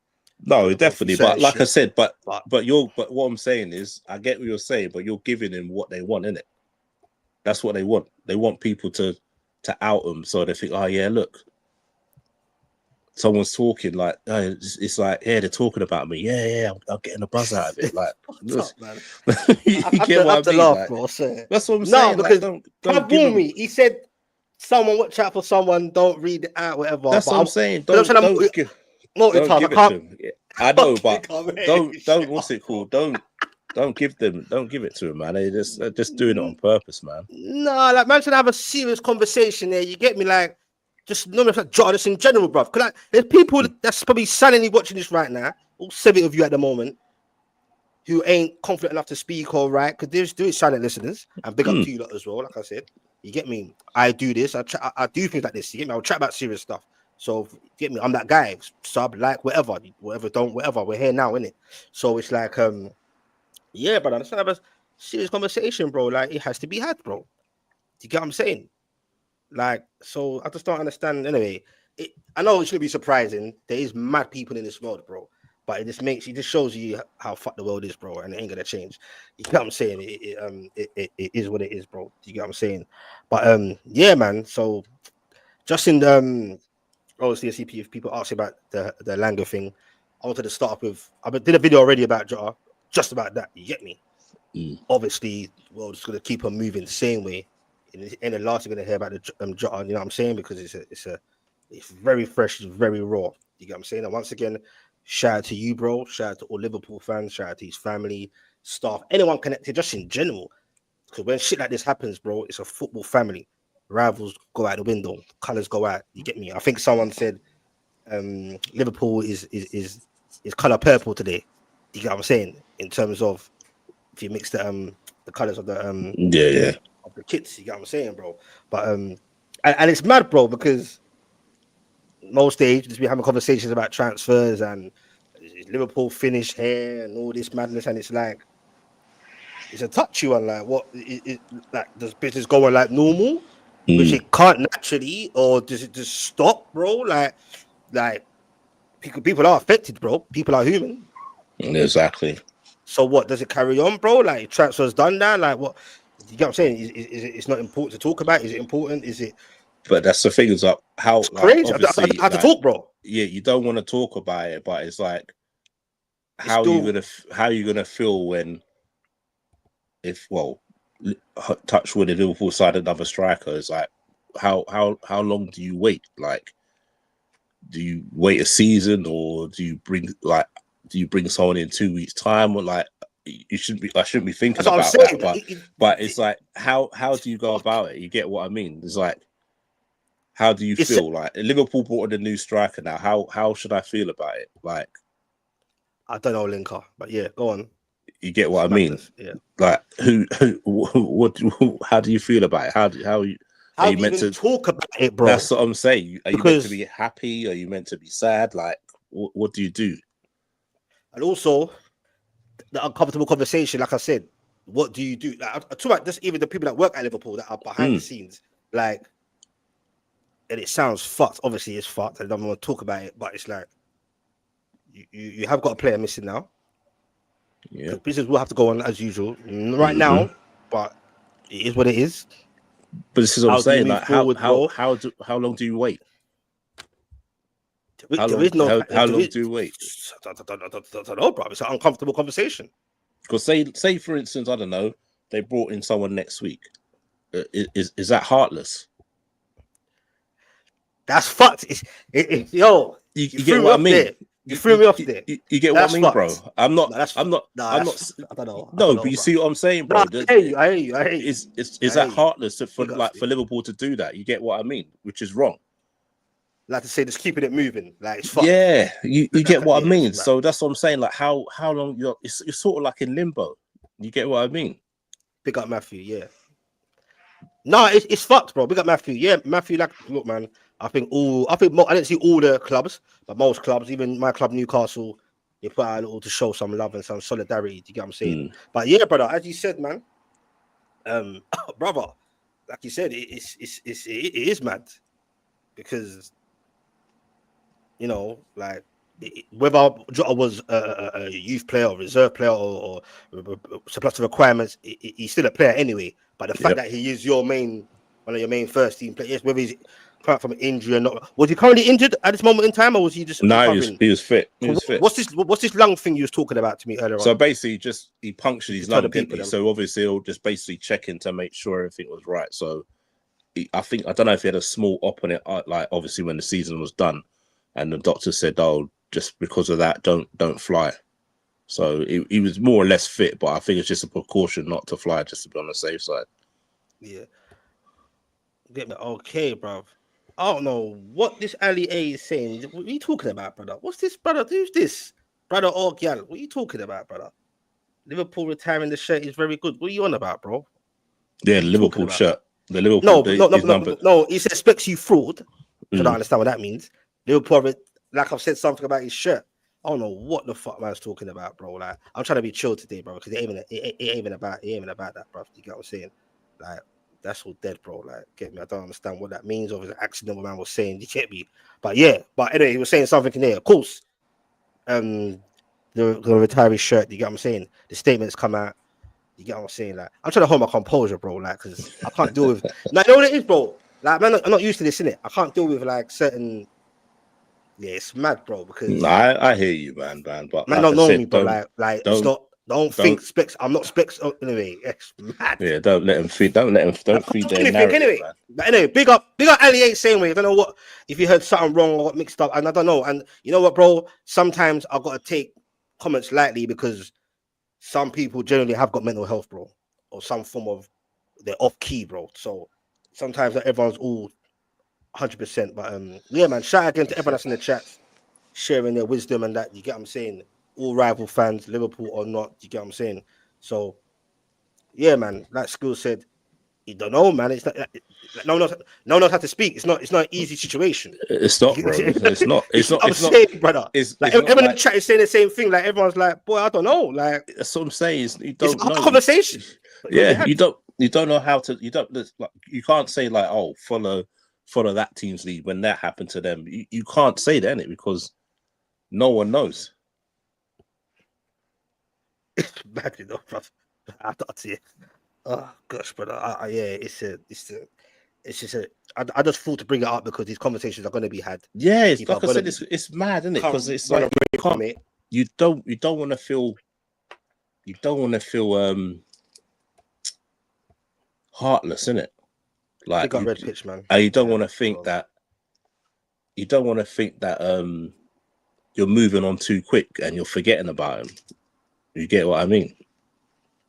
No, definitely. But like I said, but what I'm saying is, I get what you're saying, but you're giving them what they want, innit? That's what they want. They want people to out them, so they think, oh yeah, look, someone's talking, like it's like, yeah, they're talking about me, yeah, I'm getting a buzz out of it, like up, man. You get what I mean? Laugh, like, bro, that's what I'm saying. Because like, don't give me. He said, "Someone watch out for someone. Don't read it out, whatever." That's what I'm saying. Don't give it to them. I know, but don't. What's it called? Don't give it to them, man. They're just doing it on purpose, man. No, like, man should have a serious conversation there. You get me? Like, just no, like Jota, just in general, bro. Because like, there's people that's probably silently watching this right now. all 70 of you at the moment who ain't confident enough to speak or write, because there is silent listeners, and big up to you lot as well. Like I said, you get me. I do this. I do things like this. You get me. I'll chat about serious stuff. So you get me. I'm that guy. Sub, like, whatever. Don't, whatever. We're here now, innit? So it's like, yeah, brother. Let's have a serious conversation, bro. Like, it has to be had, bro. Do you get what I'm saying? Like, so I just don't understand. Anyway, I know it shouldn't be surprising. There is mad people in this world, bro. But it just shows you how fucked the world is, bro, and it ain't gonna change. You get what I'm saying? It is what it is, bro. You get what I'm saying? But yeah, man. So just in obviously CP, if people ask about the ELANGA thing, I wanted to start off with. I did a video already about JOTA, just about that. You get me? Obviously, well, it's gonna keep on moving the same way. And the last you're gonna hear about the JOTA, you know what I'm saying? Because it's very fresh, it's very raw. You get what I'm saying? And once again, shout out to you, bro. Shout out to all Liverpool fans. Shout out to his family, staff, anyone connected, just in general. Because when shit like this happens, bro, it's a football family. Rivals go out the window, colors go out. You get me? I think someone said Liverpool is color purple today. You get what I'm saying? In terms of if you mix the colors of the of the kits, you get what I'm saying, bro. But and it's mad, bro, because most days just be having conversations about transfers and is Liverpool finished here and all this madness, and it's like it's a touchy one. Like, what like, does business go on like normal, which it can't naturally, or does it just stop, bro? Like people are affected, bro. People are human. Exactly. So what, does it carry on, bro? Like, transfers done now. Like, what? You get what I'm saying? Is it's not important to talk about? Is it important? Is it? But that's the thing, is like how, it's crazy. obviously, I have to talk, bro. Yeah, you don't want to talk about it, but it's like, how are you gonna feel when, if, well, touch with the Liverpool side another striker, is like, how long do you wait? Like, do you wait a season, or do you bring someone in 2 weeks time, or like, I shouldn't be thinking about that, but it's like, how do you go about it? You get what I mean? It's like, how do you feel? Like, Liverpool brought in a new striker now. How should I feel about it? Like, I don't know, Linker, but yeah, go on. You get what I mean? Yeah. Like, how do you feel about it? How are you meant to talk about it, bro? That's what I'm saying. Are you meant to be happy? Are you meant to be sad? Like, what do you do? And also, the uncomfortable conversation, like I said, what do you do? Like, I talk about this, even the people that work at Liverpool that are behind the scenes, like, and it sounds fucked. Obviously, it's fucked. I don't want to talk about it, but it's like you have got a player missing now. Yeah, business will have to go on as usual right now, but it is what it is. But this is what I'm saying. Like, how long do you wait? How long do you wait? I don't know, bro. It's an uncomfortable conversation. Because say for instance, I don't know, they brought in someone next week. Is that heartless? That's fucked. Yo, you get what I mean? There. You threw me off there. You get what I mean, fucked. Bro? I'm not. I don't know. No, but you see what I'm saying, bro? No, I hear you. Is that heartless for Liverpool to do that? You get what I mean? Which is wrong. Like to say, just keeping it moving. Like, it's fucked. Yeah, you get what I mean. So that's what I'm saying. Like, how long you're sort of like in limbo. You get what I mean? Big up Matthew. Yeah. No, it's fucked, bro. Big up Matthew. Yeah, Matthew. Like, look, man. I didn't see all the clubs, but most clubs, even my club Newcastle, they put out a little to show some love and some solidarity. Do you get what I'm saying? But yeah, brother, as you said, man, brother, like you said, it is mad because, you know, like, whether Jota was a youth player or reserve player or surplus to requirements, he's still a player anyway. But the fact that he is one of your main first team players, whether he's coming out from an injury or not, was he currently injured at this moment in time, or was he just? No, he was fit. He was fit. What's this lung thing you was talking about to me earlier? So basically, he punctured his lung, didn't he? So obviously, he'll just basically check in to make sure everything was right. So I don't know if he had a small op on it, like obviously when the season was done, and the doctor said, "Oh, just because of that, don't fly." So he was more or less fit, but I think it's just a precaution not to fly, just to be on the safe side. Yeah. Get me okay, bro. I don't know what this Ali A is saying. What are you talking about, brother? What's this, brother? Who's this? brother. Oh, yeah, what are you talking about, brother? Liverpool retiring the shirt is very good. What are you on about, bro? Yeah, the Liverpool shirt. The Liverpool No, but is numbered. no. He suspects you fraud. So I don't understand what that means. Liverpool, like I've said something about his shirt. I don't know what the fuck man's talking about, bro. Like I'm trying to be chill today, bro, because it ain't even about that, bro. You get what I'm saying? Like that's all dead, bro. Like get me? I don't understand what that means. Or if it's an accident, what man was saying. You get me? But yeah, but anyway, he was saying something in there. Of course, the retiree shirt. You get what I'm saying? The statements come out. You get what I'm saying? Like, I'm trying to hold my composure, bro. Like, because I can't deal with. Now, you know what it is, bro? Like, man, I'm not used to this, innit? I can't deal with like certain. Yeah, it's mad, bro. Because I hear you, man. But man like I don't know said, me, but like it's don't not. Don't think specs. I'm not specs. Oh, anyway, it's mad. Yeah, don't let them feed. Don't let them. Don't feed their narrative, anyway. man. But anyway, big up Ali 8 same way. I don't know what if you heard something wrong or got mixed up, and I don't know. And you know what, bro? Sometimes I've got to take comments lightly because some people generally have got mental health, bro, or some form of they're off key, bro. So sometimes not everyone's all 100%. But yeah, man, shout out again to everyone that's in the chats, sharing their wisdom and that. You get what I'm saying? All rival fans, Liverpool or not. You get what I'm saying? So yeah, man, like Skill said, you don't know, man. It's not no one knows how to speak. It's not an easy situation. It's not, bro. It's not. It's not. I'm It's not. saying, brother. It's like not everyone in like, the chat is saying the same thing. Like everyone's like, boy, I don't know. Like that's what I'm saying. Is you it's don't a know. conversation. Yeah, you don't know how to. You don't like. You can't say like, oh, follow that team's lead when that happened to them. You can't say that, innit? Because no one knows. Bad enough, bro. I don't see it. Oh gosh, brother. Yeah, it's just I just thought to bring it up because these conversations are going to be had. Yeah, it's like I said, it's mad, isn't it? Because it's like you don't want to feel heartless, innit? Like red pitch, man. You don't want to think that you're moving on too quick and you're forgetting about him. You get what I mean?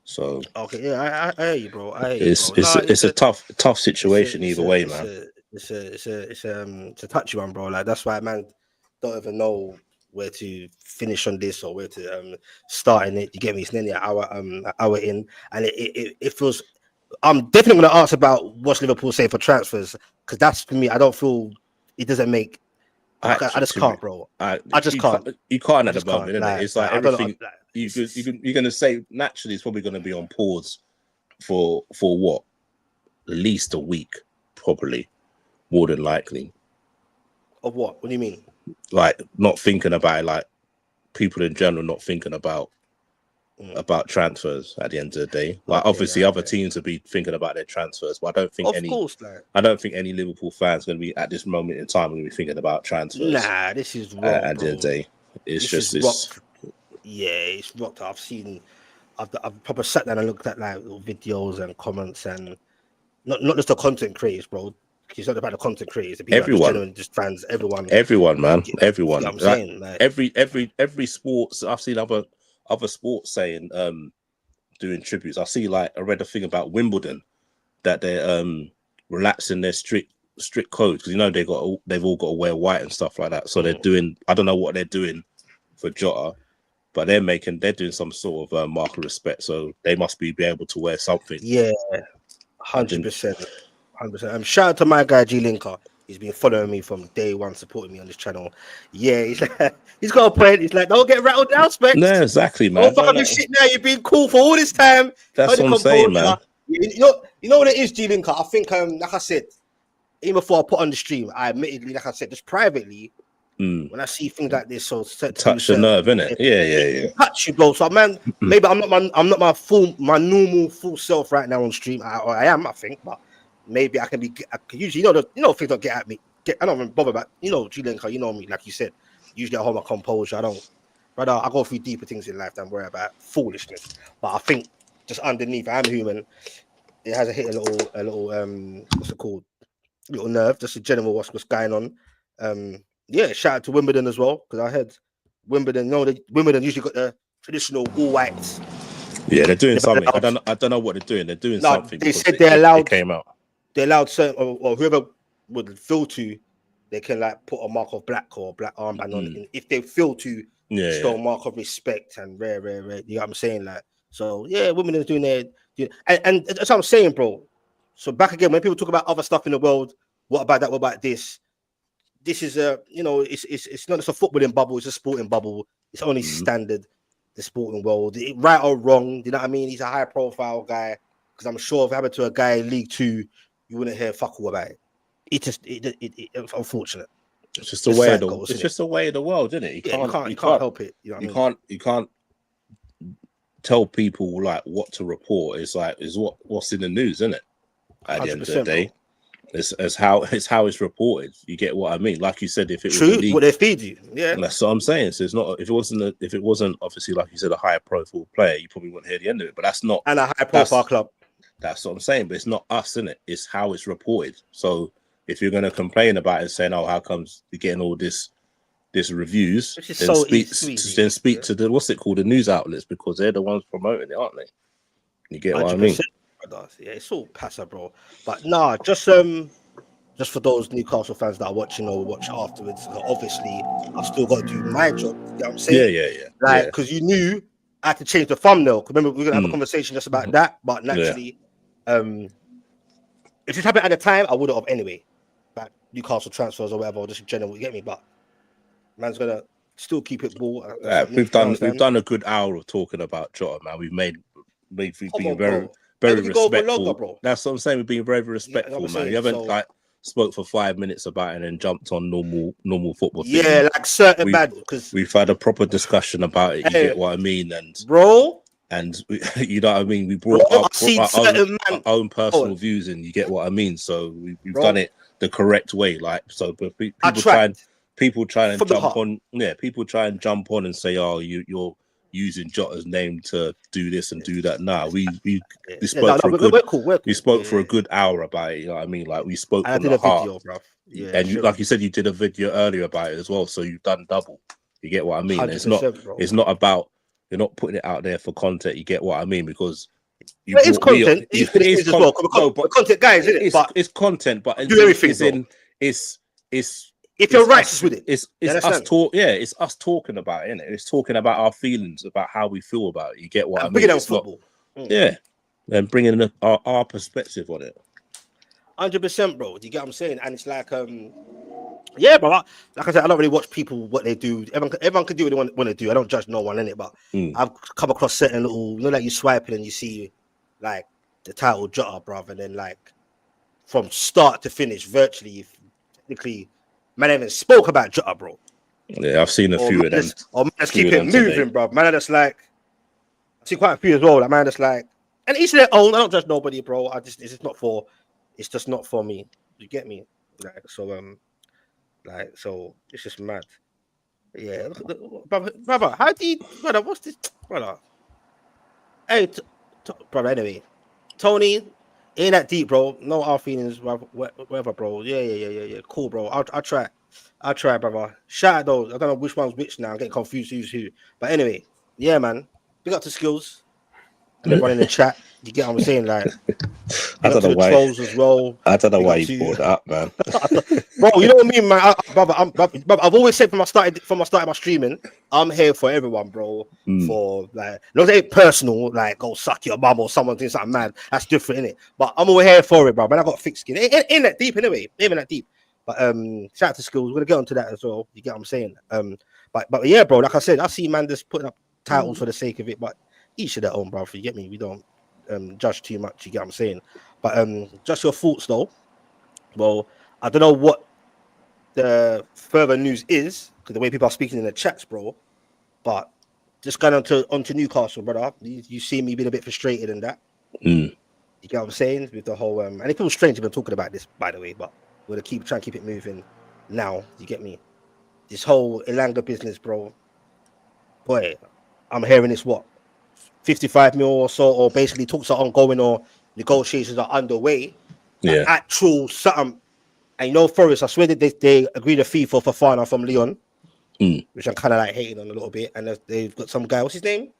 So okay, yeah, I hear you, bro. It's a tough situation either way, man. It's a touchy one, bro. Like that's why, man, don't even know where to finish on this or where to start in it. You get me? It's nearly an hour in, and it feels. I'm definitely going to ask about what's Liverpool say for transfers because that's for me. I don't feel it doesn't make. I just can't, bro. I just can't. You can't at the moment, innit? Like, it's like everything. You're going to say naturally it's probably going to be on pause for what? At least a week, probably, more than likely. Of what? What do you mean? Like not thinking about it, like people in general not thinking about transfers at the end of the day. Like obviously other teams will be thinking about their transfers, but I don't think any Liverpool fans going to be at this moment in time going to be thinking about transfers. Nah, this is wrong, at the end of the day. It's rocked. I've probably sat down and looked at like videos and comments and not just the content creators, bro. It's not about the content creators. The people everyone, just fans, everyone, man, everyone. You know what I'm saying, like, every sports. I've seen other sports saying doing tributes. I read a thing about Wimbledon that they're relaxing their strict codes because they've all got to wear white and stuff like that. So they're doing. I don't know what they're doing for JOTA, but they're doing some sort of mark of respect. So they must be able to wear something. Yeah, 100%. 100%. Shout out to my guy G Linker. He's been following me from day one, supporting me on this channel. Yeah, he's got a point. He's like, don't get rattled down, Specs. No, exactly, man. Don't fuck up this shit now. You've been cool for all this time. That's what I'm saying, man. You know what it is, G Linker? I think, like I said, even before I put on the stream, I admittedly, like I said, just privately, when I see things like this, so touch the nerve, innit? Yeah. Touch you, bro. So, man, maybe I'm not my normal full self right now on stream. I am, I think, but maybe I can usually, things don't get at me. I don't even bother about, G-Linker, you know me, like you said. Usually I hold my composure. I go through deeper things in life than worry about foolishness. But I think just underneath, I'm human. It has hit a little what's it called? Little nerve, just a general what's going on. Yeah, shout out to Wimbledon as well, because I heard Wimbledon, Wimbledon usually got the traditional all whites. Yeah, they're doing something. I don't know what they're doing. They're doing something. They said they're allowed. It came out. They're allowed certain, or whoever would feel to, they can like put a mark of black or black armband on. If they feel to show mark of respect and rare. You know what I'm saying? Like, so yeah, women are doing their, and that's what I'm saying, bro. So back again, when people talk about other stuff in the world, what about that? What about this? This is it's not just a footballing bubble, it's a sporting bubble. It's only standard, the sporting world. Right or wrong, you know what I mean? He's a high profile guy. Because I'm sure if it happened to a guy in League Two, you wouldn't hear fuck all about it. It's unfortunate. It's just the way of the world. It's just the way of the world, isn't it? You can't help it. You know what I mean? You can't tell people like what to report. It's what's in the news, isn't it? At the end of the day, bro. It's how it's reported. You get what I mean? Like you said, if it was a league, what they feed you, yeah. And that's what I'm saying. So it's not if it wasn't obviously like you said a higher profile player, you probably wouldn't hear the end of it. But that's not and a high profile club. That's what I'm saying. But it's not us, isn't it? It's how it's reported. So if you're going to complain about it, saying, "Oh, how comes you're getting all this reviews?" Then speak to the what's it called, the news outlets, because they're the ones promoting it, aren't they? You get what I mean? Yeah, it's all passive, bro. But nah, just for those Newcastle fans that are watching or watch afterwards, obviously I've still got to do my job. You know what I'm saying? Yeah. Like, because you knew I had to change the thumbnail. Remember, we're gonna have a conversation just about that. But naturally, if this happened at the time, I would have anyway. Like Newcastle transfers or whatever, or just in general, you get me? But man's gonna still keep it ball. We've done a good hour of talking about Jota, man. We've been very respectful. Longer, bro. That's what I'm saying. We've been very respectful, man. You haven't spoke for 5 minutes about it and then jumped on normal football. Yeah, like certain bad because we've had a proper discussion about it. You get what I mean, and bro, and you know what I mean. We brought our own personal views, and you get what I mean. So we've done it the correct way. Like so, but people try and jump on. Yeah, people try and jump on and say, "Oh, you're using Jota's name to do this and do that." Now we spoke we spoke for a good hour about it. You know what I mean? Like we spoke from the heart. Video, bro. Yeah, and like you said, you did a video earlier about it as well. So you've done double. You get what I mean? It's not about you're not putting it out there for content. You get what I mean? Because it's content. It's as well. But content, guys, isn't it? It's content, but do everything. It's if you're righteous with it, it's us talk. Yeah, it's us talking about it, isn't it? It's talking about our feelings, about how we feel about it. You get what I mean? Bringing down football. Yeah, and bringing our perspective on it. 100%, bro. Do you get what I'm saying? And it's like, yeah, bro. Like I said, I don't really watch people what they do. Everyone can do what they want to do. I don't judge no one in it, but I've come across certain little, like you swiping and you see like the title Jota, bro, and then like from start to finish, virtually, technically. Man, even spoke about Jota, bro. Yeah, I've seen a few of them. Man, just keep it moving, bro. Man, that's like, I see quite a few as well. Like, man, that's like, and each of their own. I don't judge nobody, bro. It's just not for me. You get me? Like, so it's just mad. Yeah, brother. How do you, brother? What's this, brother? Hey, brother. Anyway, Tony. Ain't that deep, bro. No hard feelings, whatever, bro. Yeah. Cool, bro. I'll try, brother. Shout out those. I don't know which one's which now. I'm getting confused who's who. But anyway, yeah, man. Big up to Skills. And everyone in the chat. You get what I'm saying? Like, I don't know why. Trolls as well. I don't know why you brought that up, man. Bro, you know what I mean, man. Brother, I've always said from I started my streaming, I'm here for everyone, bro. For like, not say personal, like go suck your mum or someone doing something mad. That's different, innit? But I'm all here for it, bro. Man, I got thick skin. Ain't that deep anyway. Even that deep. But shout out to Skills. We're gonna get onto that as well. You get what I'm saying? But yeah, bro. Like I said, I see man just putting up titles for the sake of it, but each of their own, bro. You get me? We don't judge too much. You get what I'm saying? But just your thoughts though. Well, I don't know what the further news is because the way people are speaking in the chats, bro. But just going onto Newcastle, brother. You see me being a bit frustrated in that. You get what I'm saying with the whole and it feels strange to be talking about this, by the way. But we're gonna try and keep it moving now. You get me? This whole ELANGA business, bro. Boy, I'm hearing it's what 55 mil or so, or basically talks are ongoing or negotiations are underway. Yeah, actual something. And you know, Forest, I swear that they agreed a fee for Fafana from Lyon, which I'm kind of like hating on a little bit. And they've got some guy, what's his name?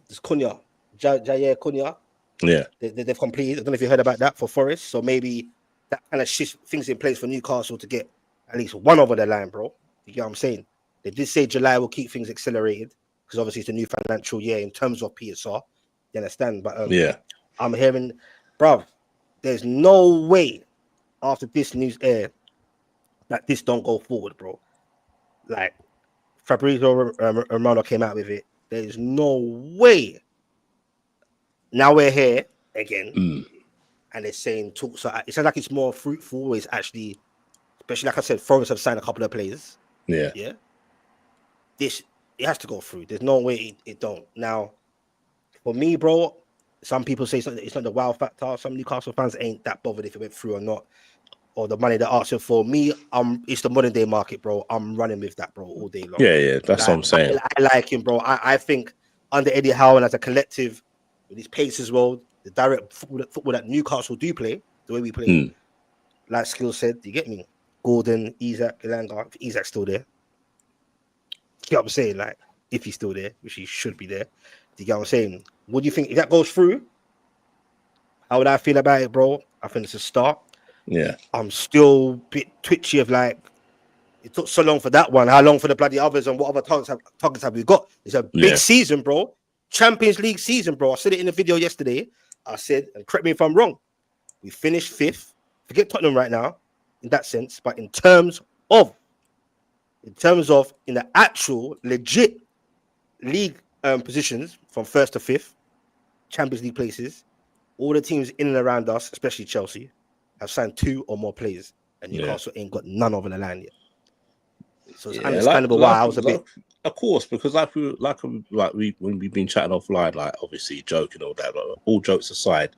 It's Cunha, Jair Cunha. Yeah, they've completed. I don't know if you heard about that for Forest. So maybe that kind of shifts things in place for Newcastle to get at least one over the line, bro. You get what I'm saying? They did say July will keep things accelerated because obviously it's a new financial year in terms of PSR. You understand? But I'm hearing, bruv, there's no way after this news air that this don't go forward, bro. Like Fabrizio Romano came out with it. There's no way. Now we're here again, and they're saying talks. It sounds like it's more fruitful. It's actually, especially like I said, Forest have signed a couple of players. Yeah. This it has to go through. There's no way it don't. Now, for me, bro, some people say it's not the wow factor. Some Newcastle fans ain't that bothered if it went through or not, or the money they're asking for. Me, it's the modern day market, bro. I'm running with that, bro, all day long. Yeah, that's what I'm saying. I like him, bro. I think under Eddie Howe and as a collective, with his pace as well, the direct football that Newcastle do play, the way we play, like Skill said, you get me? Gordon, Isaac, ELANGA, if Isaac's still there. You get what I'm saying? Like, if he's still there, which he should be there. Do you get what I'm saying? What do you think? If that goes through, how would I feel about it, bro? I think it's a start. Yeah. I'm still a bit twitchy of like, it took so long for that one. How long for the bloody others and what other targets have we got? It's a big season, bro. Champions League season, bro. I said it in the video yesterday. I said, and correct me if I'm wrong, we finished 5th. Forget Tottenham right now, in that sense. But in terms of in the actual legit league positions from 1st to 5th, Champions League places, all the teams in and around us, especially Chelsea, have signed 2 or more players, and Newcastle ain't got none over the line yet. So it's understandable why I was a bit. Of course, because when we've been chatting offline, like obviously joking all that, but all jokes aside,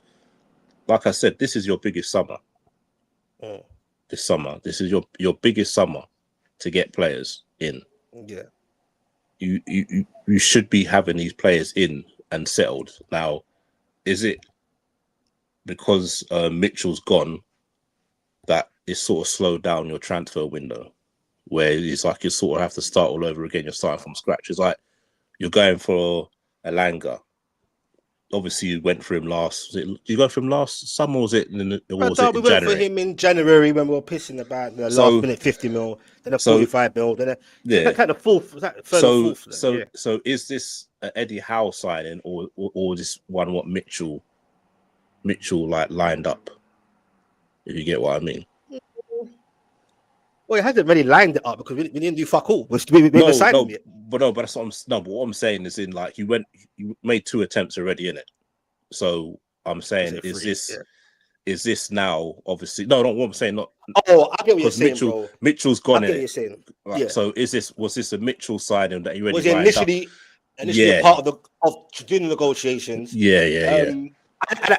like I said, this is your biggest summer. This summer, this is your biggest summer to get players in. Yeah, you should be having these players in and settled. Now, is it because Mitchell's gone that it's sort of slowed down your transfer window, where it's like you sort of have to start all over again? You're starting from scratch. It's like you're going for ELANGA. Obviously, you went for him last. Did you go for him last summer? Or was it in January? We went for him in January when we were pissing about the last minute 50 mil, then a 45 mil, then kind of fourth. Was that third or fourth? So is this an Eddie Howe signing, or this one what Mitchell like lined up? If you get what I mean. Well, he hasn't really lined it up because we didn't do fuck all. But what I'm saying is in like you made 2 attempts already in it. So I'm saying is this now obviously what I'm saying not. Oh, I get what you're saying, bro. Mitchell's gone in. What you're saying. Right, so was this a Mitchell signing that you already was initially a part of doing the negotiations? Yeah.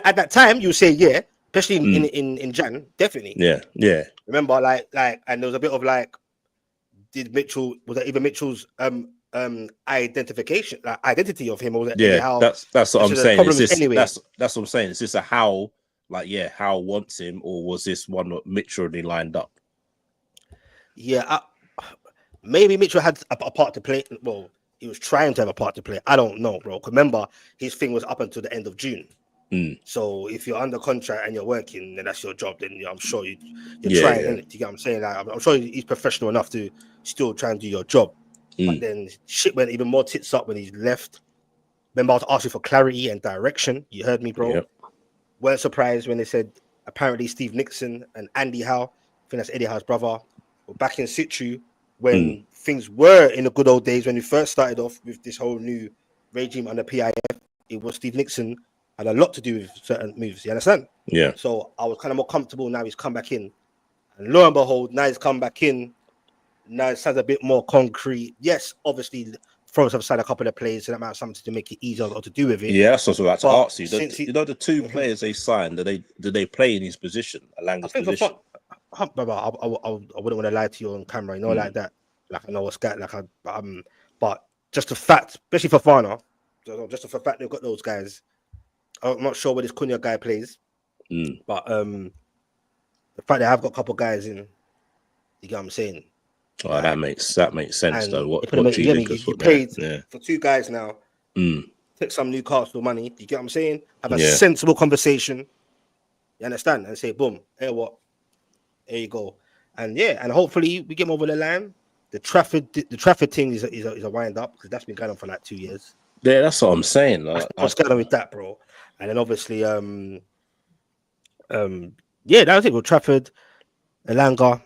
At that time, you say especially in Jan, definitely. Yeah. Remember, like, and there was a bit of like, was that even Mitchell's identity of him, or was it how? That's what I'm saying. That's what I'm saying. Is this a Howe, Howe wants him, or was this one that Mitchell already lined up? Yeah, maybe Mitchell had a part to play. Well, he was trying to have a part to play. I don't know, bro. Remember, his thing was up until the end of June. So if you're under contract and you're working, then that's your job. Then I'm sure you're trying. You get what I'm saying? Like, I'm sure he's professional enough to still try and do your job. But then shit went even more tits up when he left. Remember, I was asking for clarity and direction. You heard me, bro. Yep. Weren't surprised when they said apparently Steve Nixon and Andy Howe, I think that's Eddie Howe's brother, were back in situ when things were in the good old days when we first started off with this whole new regime under PIF. It was Steve Nixon. Had a lot to do with certain moves, you understand? Yeah. So I was kind of more comfortable now he's come back in. And lo and behold, now he's come back in. Now it sounds a bit more concrete. Yes, obviously, Forest have signed a couple of players, so that might have something to make it easier or to do with it. Yeah, that's what I was about to ask you. The 2 players they signed, did they play in his position, ELANGA's position? I wouldn't want to lie to you on camera, like that. Like I know what's got, but just the fact, especially for Fana, just the fact they've got those guys. I'm not sure where this Cunha guy plays, but the fact that I've got a couple guys in, you get what I'm saying? Oh, that makes sense though. What you paid for 2 guys now. Take some Newcastle money. You get what I'm saying? Have a sensible conversation. You understand? And say, boom, here you go. And hopefully we get him over the line. the Trafford thing is a wind up because that's been going on for like 2 years. Yeah, that's what I'm saying. What's going on with that, bro? And then obviously, yeah, that was it with Trafford, Elanga.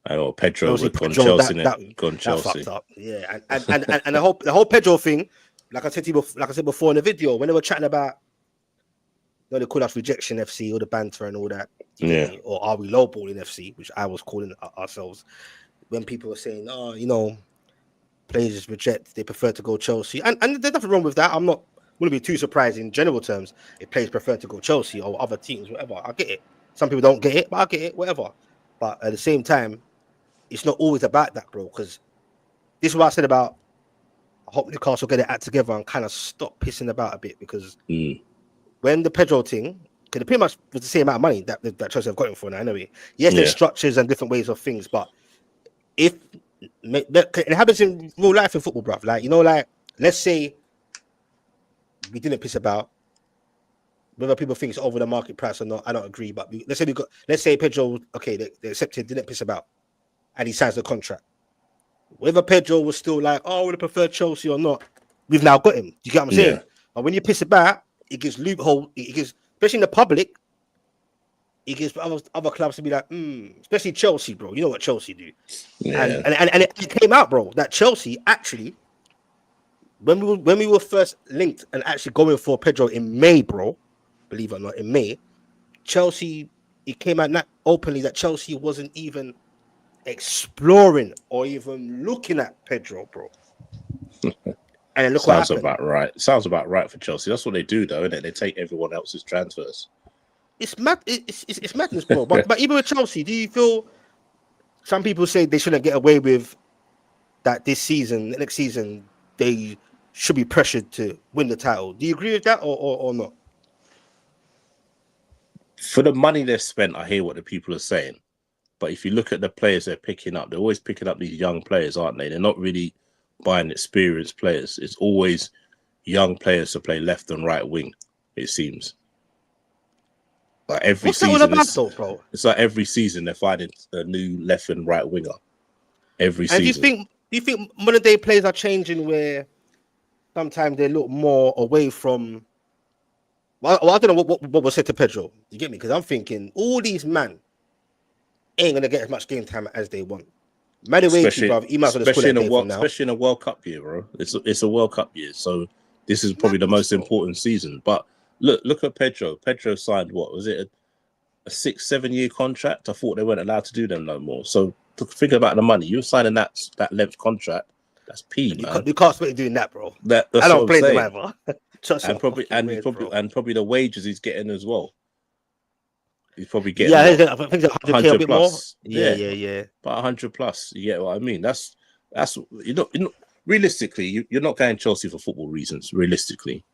I know Pedro Obviously, would gone Pedro, Chelsea. that Chelsea. fucked up. Yeah, and the whole Pedro thing, like I said before in the video, when they were chatting about, you know, they call us rejection FC, all the banter and all that. Yeah. Or are we lowballing FC, which I was calling ourselves. When people were saying, oh, you know, players just reject, they prefer to go Chelsea, and there's nothing wrong with that. I'm not wouldn't be too surprised in general terms if players prefer to go Chelsea or other teams, whatever. I get it. Some people don't get it, but I get it, whatever. But at the same time, it's not always about that, bro, because this is what I said about I hope Newcastle get it act together and kind of stop pissing about a bit, because when the Pedro thing, because it pretty much was the same amount of money that Chelsea have got him for now anyway. Yes, there's structures and different ways of things, but if it happens in real life in football, bruv, like, you know, like, let's say we didn't piss about, whether people think it's over the market price or not, I don't agree, but let's say Pedro, okay, they accepted, didn't piss about, and he signs the contract. Whether Pedro was still like, oh, I would have preferred Chelsea or not, we've now got him. Do you get what I'm saying? But when you piss about, it gives loophole, it gives, especially in the public, it gives other clubs to be like, especially Chelsea, bro. You know what Chelsea do. Yeah. And it came out, bro, that Chelsea actually, when we were first linked and actually going for Pedro in May, bro, believe it or not, in May, Chelsea, it came out not openly that Chelsea wasn't even exploring or even looking at Pedro, bro. And look what happened. Sounds about right for Chelsea. That's what they do, though, isn't it? They take everyone else's transfers. It's mad. It's madness, bro. But even with Chelsea, do you feel some people say they shouldn't get away with that this season, next season, they should be pressured to win the title? Do you agree with that or not? For the money they've spent, I hear what the people are saying. But if you look at the players they're picking up, they're always picking up these young players, aren't they? They're not really buying experienced players. It's always young players to play left and right wing, it seems. Like every season, it's like every season they're finding a new left and right winger. Every season. Do you think modern day players are changing where sometimes they look more away from? Well, I don't know what was said to Pedro. You get me? Because I'm thinking all these men ain't gonna get as much game time as they want. Especially in a World Cup year, bro. It's a World Cup year, so this is probably the most important season. But look at Pedro. Pedro signed, what was it, a 6-7 year contract? I thought they weren't allowed to do them no more. So to think about the money, you're signing that length contract. That's man. You can't expect doing that, bro. That's I don't blame them either. and probably the wages he's getting as well. He's probably getting I think it's 100K a bit plus. More. Yeah. But 100 plus. You get what I mean? That's you know realistically, you're not going Chelsea for football reasons. Realistically,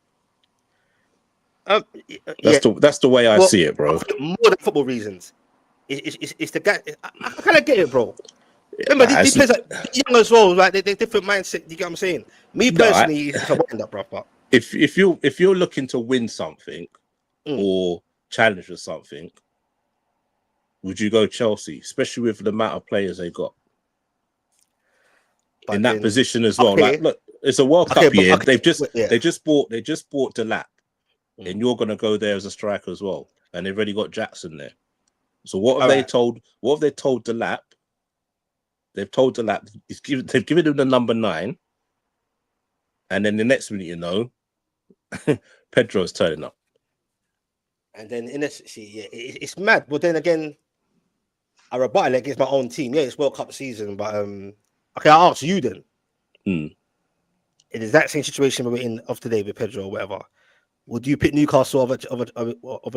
that's the way I see it, bro. More than football reasons. It's the guy. I kind of get it, bro. Remember, these players are young as well. Like they're different mindset. You get what I'm saying? Me personally, it's a wind up, bro. But if you're looking to win something or challenge for something, would you go Chelsea, especially with the amount of players they got in that position as well? Okay. Like, look, it's a World Cup year. They just bought Delap, and you're gonna go there as a striker as well, and they've already got Jackson there. So what have they told Delap? They've told Delap they've given him the number 9, and then the next minute, you know, Pedro's turning up. And then it's mad. But then again, I rebutted it against my own team. Yeah, it's World Cup season, but okay, I'll ask you then. In the exact same situation we're in of today with Pedro or whatever, would you pick Newcastle over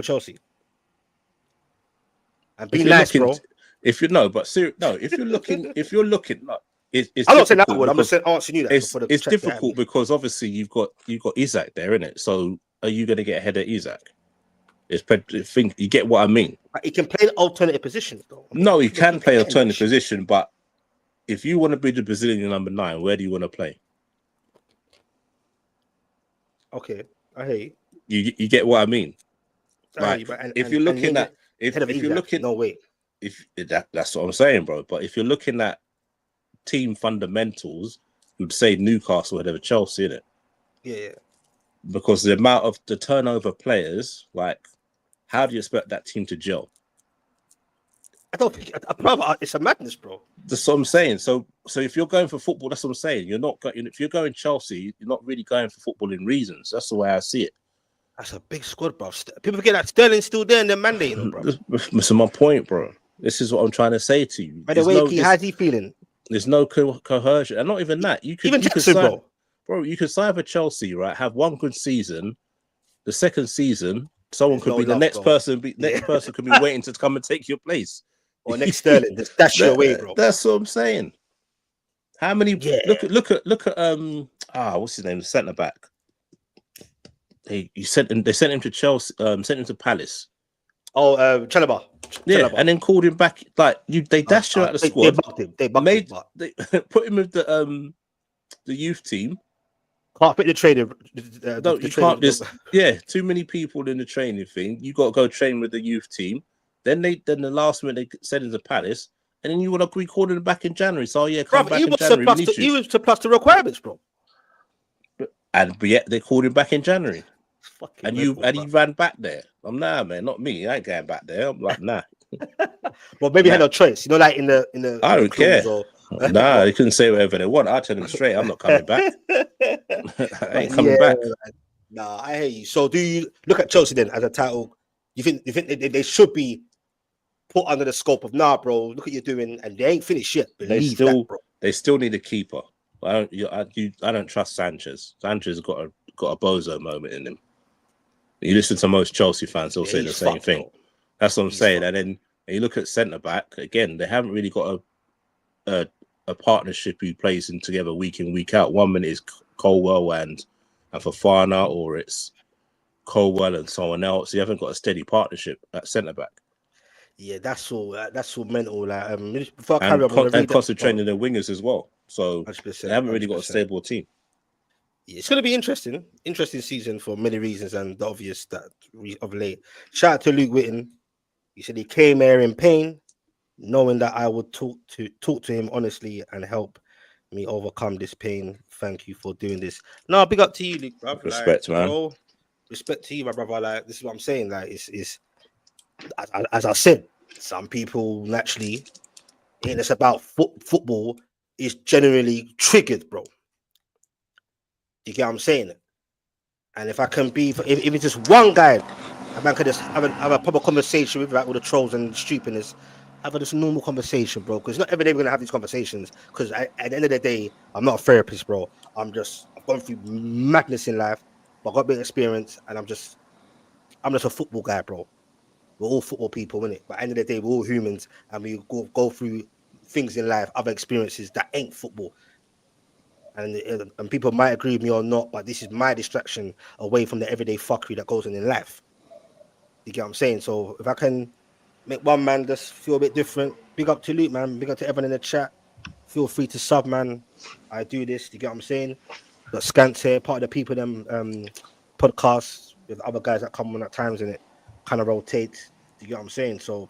Chelsea? And be nice, bro. If you're looking, I'm not saying that would. I'm just asking you that. It's difficult because obviously you've got Isak there, innit? So are you going to get ahead of Isak? You get what I mean? He can play an alternative position, though. No, he can play an alternative position, but if you want to be the Brazilian number 9, where do you want to play? Okay, I hear you. You get what I mean? Like, no way. That's what I'm saying, bro. But if you're looking at team fundamentals, you'd say Newcastle ahead of Chelsea, innit? Yeah. Because the amount of the turnover players, like, how do you expect that team to gel? I don't think, brother, it's a madness, bro. That's what I'm saying. So if you're going for football, that's what I'm saying. You're not going. If you're going Chelsea, you're not really going for footballing reasons. That's the way I see it. That's a big squad, bro. People forget that Sterling's still there in the mandate, you know, bro. That's my point, bro. This is what I'm trying to say to you. By the way, how's he feeling? There's no coercion, and not even that. You could even Jackson, sign, bro. You could sign for Chelsea, right? Have one good season. The second season, someone could be the next person. Next person could be waiting to come and take your place. Or next Sterling, that's your way, bro. That's what I'm saying. How many? Yeah. Look at what's his name? The centre back. They sent him to Chelsea. Sent him to Palace. Oh, Chalobah. Yeah, and then called him back. Like they dashed him out of the squad. They bugged him. They put him with the youth team. Can't fit the training. No, you can't just. Yeah, too many people in the training thing. You got to go train with the youth team. Then the last minute they sent him to Palace, and then you want to record him back in January. So come back in January. He was surplus the requirements, bro. But yet they called him back in January, and he ran back there. I'm nah, man, not me. I ain't going back there. I'm like nah. Well, maybe he had no choice. You know, like in the. I don't care. Nah, they couldn't say whatever they want. I tell them straight, I'm not coming back. I ain't coming back. Nah, I hear you. So do you look at Chelsea then as a title? You think they should be put under the scope of bro? Look what you're doing, and they ain't finished yet. They still need a keeper. I don't trust Sanchez. Sanchez got a bozo moment in him. You listen to most Chelsea fans, they'll say the same thing. That's what I'm saying. And then you look at centre back again. They haven't really got a partnership who plays in together week in week out. 1 minute is Colwell and Fofana, or it's Colwell and someone else. You haven't got a steady partnership at centre back. Yeah, that's all mental. Like, before I carry on, and concentrating on the wingers as well. So 100%, they haven't really got a stable team. Yeah, it's going to be interesting season for many reasons, and the obvious that of late. Shout out to Luke Whitten. He said he came here in pain, knowing that I would talk to him honestly and help me overcome this pain. Thank you for doing this. No, big up to you, Luke, bro. Respect, man. Bro, respect to you, my brother. Like, this is what I'm saying. Like, it's as I said, some people naturally, ain't it's about football, is generally triggered, bro. You get what I'm saying? And if I can be, if it's just one guy, a man could just have a proper conversation with, like, all the trolls and stupidness, have a normal conversation, bro. Because not every day we're gonna have these conversations. Because at the end of the day, I'm not a therapist, bro. I've gone through madness in life, but I've got a bit of experience, and I'm just a football guy, bro. We're all football people, innit? But at the end of the day, we're all humans, and we go through things in life, other experiences that ain't football. And people might agree with me or not, but this is my distraction away from the everyday fuckery that goes on in life. You get what I'm saying? So if I can make one man just feel a bit different, big up to Luke, man. Big up to everyone in the chat. Feel free to sub, man. I do this. You get what I'm saying? Got Scants here, part of the people them podcasts with other guys that come on at times, and it kind of rotates. You get what I'm saying? So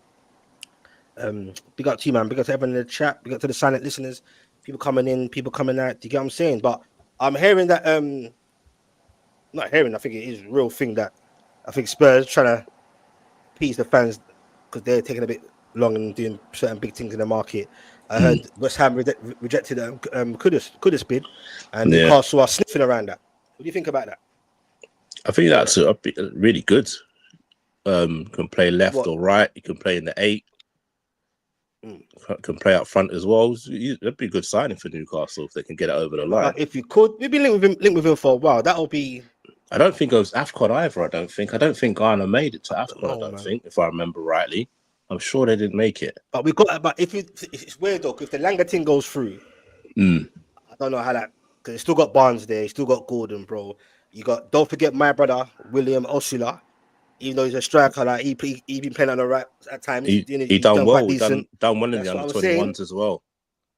big up to you, man. Big up to everyone in the chat. Big up to the silent listeners. People coming in, people coming out. Do you get what I'm saying? But I'm hearing that not hearing, I think it is a real thing that I think Spurs trying to appease the fans because they're taking a bit long and doing certain big things in the market. I heard West Ham rejected Kudus bid, and Newcastle are sniffing around that. What do you think about that? I think that's really good. Can play left or right. You can play in the 8. Can play up front as well. That'd be a good signing for Newcastle if they can get it over the line. If you could, maybe link with him for a while. That'll be. I don't think it was AFCON either. I don't think Ghana made it to AFCON. I don't think, if I remember rightly. I'm sure they didn't make it. But if it's weird though, if the Langa thing goes through, I don't know how that, because it's still got Barnes there, you still got Gordon, bro. Don't forget my brother William Osula. Even though he's a striker, like he been playing on the right at times. He done well. He done well in the under-21s as well.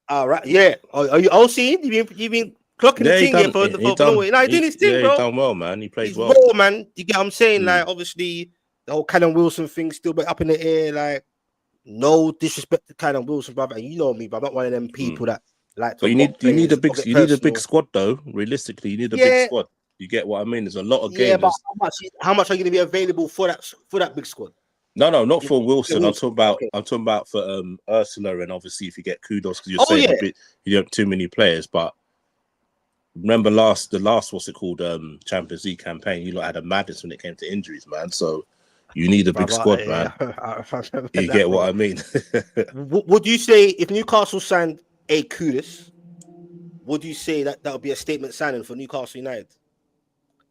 All right, yeah. Are you all seeing? You been clocking the thing here for Norway? No, he's doing his thing, bro. He done well, man. He played well. Raw, man. You get what I'm saying? Like, obviously, the whole Callum Wilson thing still up in the air. Like, no disrespect to Callum Wilson, brother. And you know me, but I'm not one of them people that like But to you mock need a players, big not get you need a big personal. squad though. Realistically, you need a big Yeah, squad. You get what I mean? There's a lot of yeah, but games. how much are you going to be available for that big squad? No, not for Yeah, Wilson. Wilson. Okay. I'm talking about for Ursula, and obviously if you get kudos because you're Oh saying yeah, a bit you don't too many players, but remember the last what's it called Champions League campaign, you lot had a madness when it came to injuries, man. So you need a big brother. squad, Yeah, man. I remember You that, get what bro. I mean? Would you say if Newcastle signed a Kudus, would you say that would be a statement signing for Newcastle United?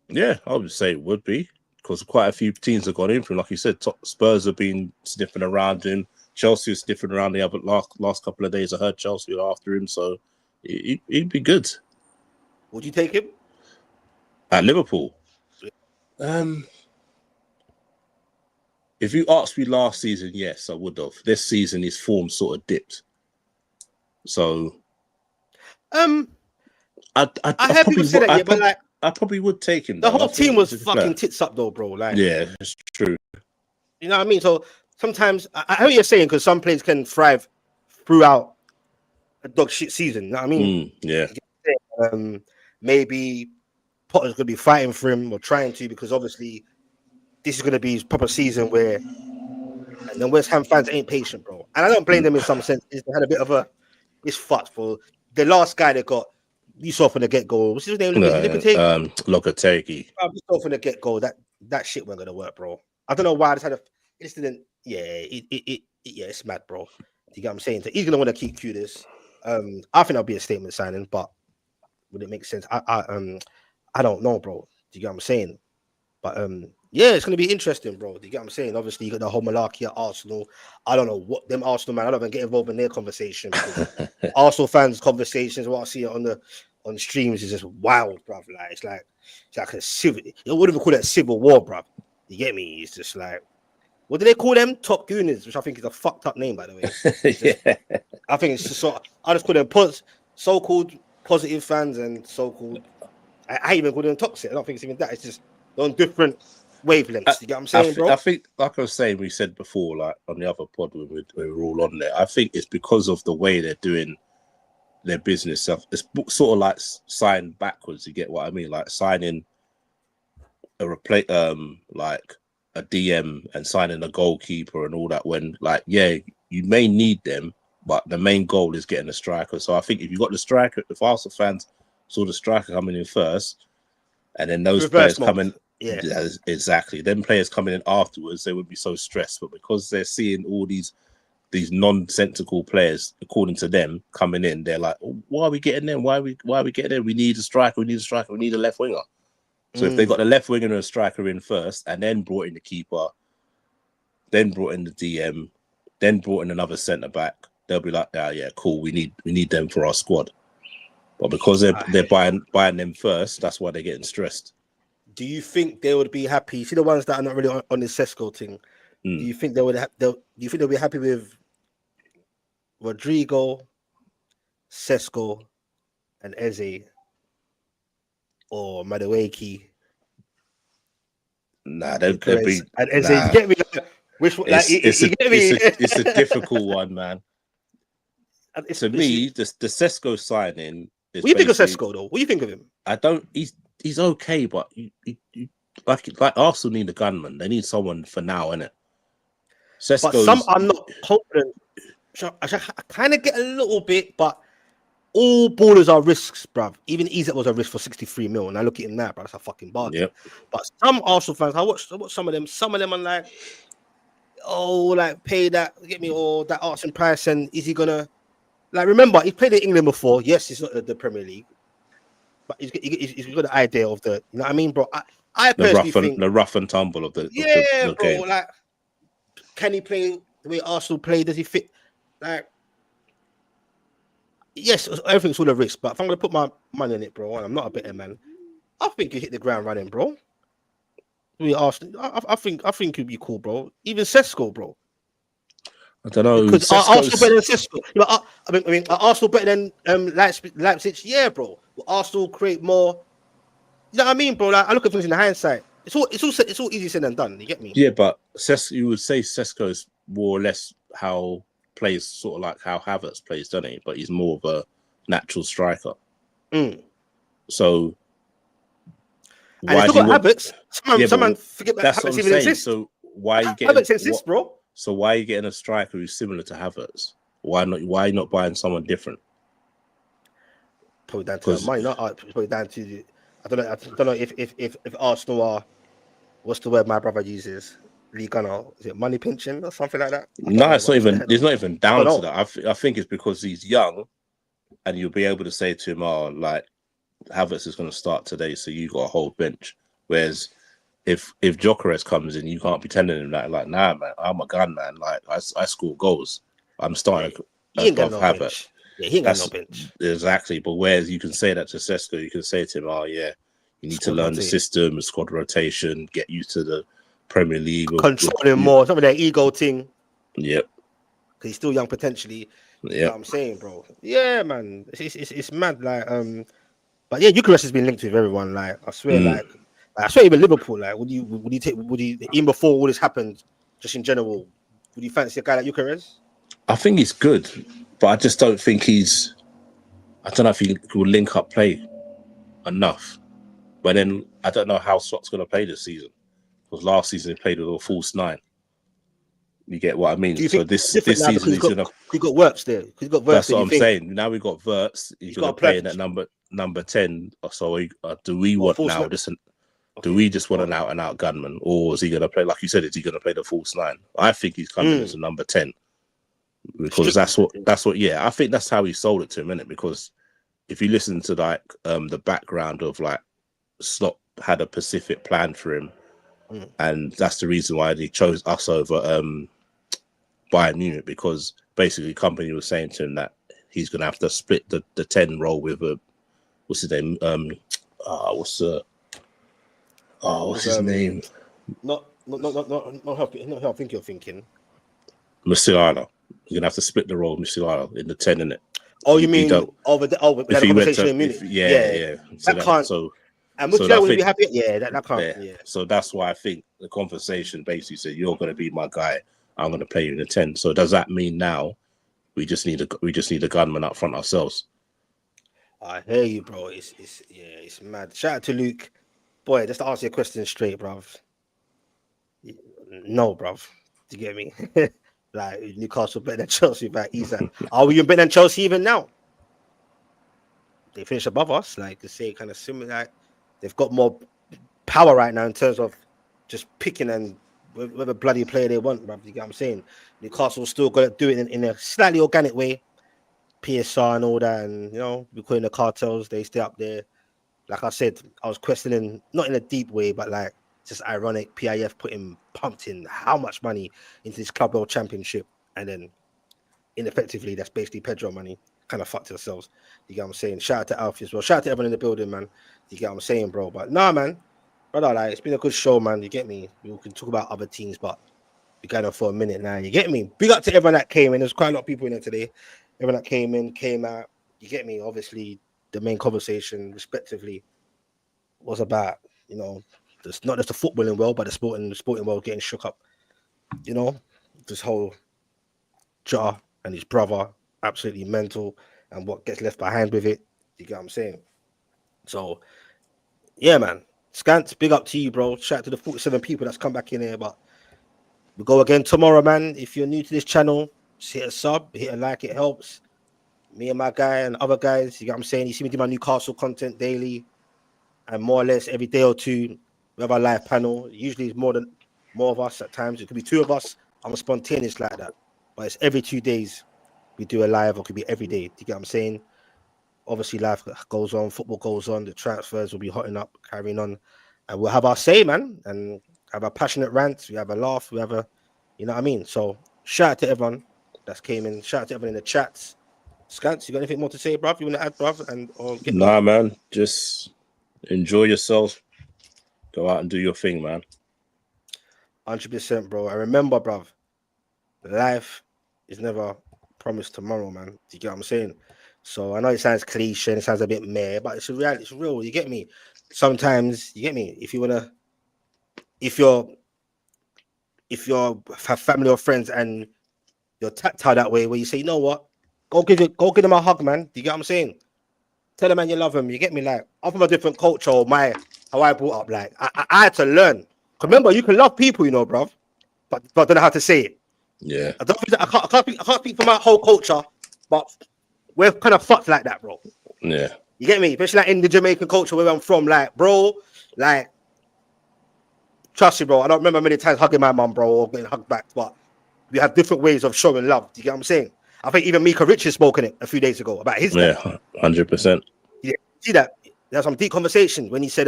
Yeah, I would say it would be because quite a few teams have gone in for him. Like you said, Spurs have been sniffing around him. Chelsea is sniffing around the other last couple of days. I heard Chelsea were after him, so he'd be good Would you take him? at Liverpool. If you asked me last season, yes, I would have. This season, his form sort of dipped. So, I heard people probably say would. that, yeah, but like I probably would take him the though. I whole think team he's was a fucking player. tits up though, bro. Like, Yeah, it's true. you know what I mean? So sometimes I hear what you're saying because some players can thrive throughout a dog shit season. You know what I mean? Yeah. Maybe Potter's gonna be fighting for him or trying to because obviously this is gonna be his proper season where and then West Ham fans ain't patient, bro. And I don't blame them in some sense. They had a bit of it's fucked for the last guy that got you saw from the get go. What's his name? Lopetegui. You saw from the get go that shit wasn't gonna work, bro. I don't know why I just had a. It just didn't. Yeah, yeah, it's mad, bro. You get what I'm saying? So he's gonna want to keep Qdis. I think that'll be a statement signing, but would it make sense? I don't know, bro. Do you get what I'm saying? But yeah, it's gonna be interesting, bro. Do you get what I'm saying? Obviously, you got the whole malarkey at Arsenal. I don't know what them Arsenal man. I don't even get involved in their conversation because Arsenal fans' conversations. What I see on streams is just wild, bro. Like it's like a civil. You wouldn't even call that civil war, bro. You get me? It's just like what do they call them? Top Gooners, which I think is a fucked up name, by the way. I think it's just I just call them so-called positive fans and so-called. I even call them toxic. I don't think it's even that. It's just on different wavelengths. You get what I'm saying, bro? I think, like I was saying, we said before, like on the other pod when we were all on there. I think it's because of the way they're doing their business stuff. It's sort of like sign backwards. You get what I mean? Like signing like a DM and signing a goalkeeper and all that. When like, yeah, you may need them, but the main goal is getting a striker. So I think if you got the striker, if Arsenal fans saw the striker coming in first, and then those players coming, yeah, exactly. Then players coming in afterwards, they would be so stressed. But because they're seeing all these nonsensical players, according to them, coming in, they're like, oh, why are we getting them? Why are we getting them? We need a striker. We need a striker. We need a left winger. So if they got the left winger and a striker in first, and then brought in the keeper, then brought in the DM, then brought in another centre back, they'll be like, yeah, cool. We need them for our squad. But because they're buying them first, that's why they're getting stressed. Do you think they would be happy? See the ones that are not really on this Sesko thing. Do you think they would? Do you think they'll be happy with Rodrigo, Sesko, and Eze, or Madueke? Nah, they'll be. And Eze, you get me? Which one? Like, it's a difficult one, man. To me, the Sesko signing. What do you think of Sesko though? What do you think of him? I don't. He's okay, but like Arsenal need a gunman. They need someone for now, innit? But some I'm not confident. I kind of get a little bit, but all ballers are risks, bruv. Even Isak was a risk for 63 mil, and I look at him now, bro. That's a fucking bargain. Yep. But some Arsenal fans, I watched some of them. Some of them are like, oh, like pay that, get me all that asking price, and is he gonna? Like, remember, he played in England before. Yes, it's not the Premier League, but he's got the idea of the, you know what I mean, bro? I personally think the rough and tumble of the bro. Game. Like, can he play the way Arsenal play? Does he fit? Like, yes, everything's all a risk. But if I'm gonna put my money in it, bro, and I'm not a better man, I think you hit the ground running, bro. Arsenal, I think he'd be cool, bro. Even Sesko, bro. I don't know. Because Arsenal better than Sesko. I mean, are Arsenal better than Leipzig? Yeah, bro. Will Arsenal create more? You know what I mean, bro? Like, I look at things in the hindsight. It's all easy said and done. You get me? Yeah, but you would say Sesko's more or less how plays sort of like how Havertz plays, doesn't he? But he's more of a natural striker. Mm. So And they why still do you got want? habits. Yeah, Someone but forget that that's what habits I'm even saying. exist. So why are you getting Habits exist, what? bro. So why are you getting a striker who's similar to Havertz? Why not? Why are you not buying someone different? Probably down to the Because money, not probably down to the, I don't know. I don't know if Arsenal are, what's the word my brother uses? League is it money pinching or something like that? I don't no, know it's what not off the even. head. It's not even I don't down to know. that. I think it's because he's young, and you'll be able to say to him, "Oh, like Havertz is going to start today, so you got a whole bench." Whereas if Jokeres comes in, you can't be telling him that, like, nah, man, I'm a gun, man. Like, I score goals. I'm Yeah, starting he ain't got above no Havertz. bench. Yeah, he ain't got no That's bench. exactly. But whereas you can say that to Sesko, you can say to him, "Oh yeah, you need to Squad learn the rotate, system, squad rotation, get used to the Premier League." controlling more. Some of that ego thing. Yep, Cause he's still young potentially. You know yep. what I'm saying, bro? Yeah, man. It's mad. Like but yeah, Eucharist has been linked with everyone. Like I swear, Mm. I swear, even Liverpool. Like, would you even before all this happened, just in general, would you fancy a guy like Eucharist? I think he's good, but I just don't think he's. I don't know if he will link up play enough. But then I don't know how Slott's going to play this season, because last season he played with a false nine. You get what I Do mean? you So think this different this now because season he's gonna. he's got works there? He's got works That's there. what You I'm think saying. Now we got Verts. He's he's got gonna a plan play for in that number 10. So do we or want false now nine? this? Do Okay, we just want an out and out gunman, or is he gonna play like you said? Is he gonna play the false nine? I think he's coming as a number 10 because strictly. that's what. Yeah, I think that's how he sold it to him, innit? Because if you listen to like the background of like Slot had a specific plan for him, Mm. and that's the reason why he chose us over Bayern Munich, because basically the company was saying to him that he's going to have to split the 10 role with what's his name? What's his name? Not how I think you're thinking. Musiala. You're gonna have to split the role, Musiala, in the 10, innit? Oh, you He mean don't. we If had a he went conversation to, in Munich. Yeah, yeah. So that that can't. so And so Musiala I wouldn't be think happy. Yeah, that can't. yeah. Yeah. So that's why I think the conversation basically said you're gonna be my guy. I'm gonna play you in the 10. So does that mean now we just need a gunman up front ourselves? I hear you, bro. It's mad. Shout out to Luke. Boy, just to answer your question straight, bruv. No, bruv. Do you get me? Like Newcastle better than Chelsea back easy. Are we even better than Chelsea even now? They finish above us, like to say kind of similar. Like, they've got more power right now in terms of just picking and whatever bloody player they want, bruv. You get what I'm saying? Newcastle still got to do it in a slightly organic way. PSR and all that, and we're calling the cartels, they stay up there. Like I said, I was questioning, not in a deep way, but like just ironic. PIF pumped in how much money into this Club World Championship, and then ineffectively, that's basically Pedro money. Kind of fucked ourselves. You get what I'm saying? Shout out to Alfie as well. Shout out to everyone in the building, man. You get what I'm saying, bro? But nah, man, brother, like it's been a good show, man. You get me? We can talk about other teams, but we're going on for a minute now. You get me? Big up to everyone that came in. There's quite a lot of people in there today. Everyone that came in, came out. You get me? Obviously, the main conversation, respectively, was about not just the footballing world, but the sporting world getting shook up. This whole JOTA and his brother, absolutely mental, and what gets left behind with it. You get what I'm saying? So, yeah, man. Scant, big up to you, bro. Shout out to the 47 people that's come back in here. But we go again tomorrow, man. If you're new to this channel, just hit a sub, hit a like, it helps. Me and my guy and other guys, you get what I'm saying? You see me do my Newcastle content daily, and more or less every day or two, we have our live panel. Usually it's more of us at times. It could be two of us. I'm spontaneous like that. But it's every 2 days we do a live, or it could be every day. Do you get what I'm saying? Obviously, life goes on, football goes on, the transfers will be hotting up, carrying on. And we'll have our say, man, and have a passionate rant. We have a laugh, we have you know what I mean? So shout out to everyone that's came in. Shout out to everyone in the chats. Scants, you got anything more to say, bruv? You want to add, bruv? And or get me? Nah, man. Just enjoy yourself. Go out and do your thing, man. 100%, bro. I remember, bruv, life is never promised tomorrow, man. Do you get what I'm saying? So I know it sounds cliche and it sounds a bit meh, but it's reality. It's real. You get me? Sometimes you get me. If you're have family or friends and you're tactile that way, where you say, you know what, Go give them a hug, man. Do you get what I'm saying? Tell them, man, you love them. You get me? Like, I'm from a different culture, or how I brought up. Like, I had to learn. Remember, you can love people, you know, bruv, but don't know how to say it. Yeah. I can't speak for my whole culture, but we're kind of fucked like that, bro. Yeah. You get me? Especially like in the Jamaican culture where I'm from, like, bro, like, trust me, bro. I don't remember many times hugging my mum, bro, or getting hugged back, but we have different ways of showing love. Do you get what I'm saying? I think even Mika Rich has spoken it a few days ago about his dad. 100%. Yeah, see that? There's some deep conversation when he said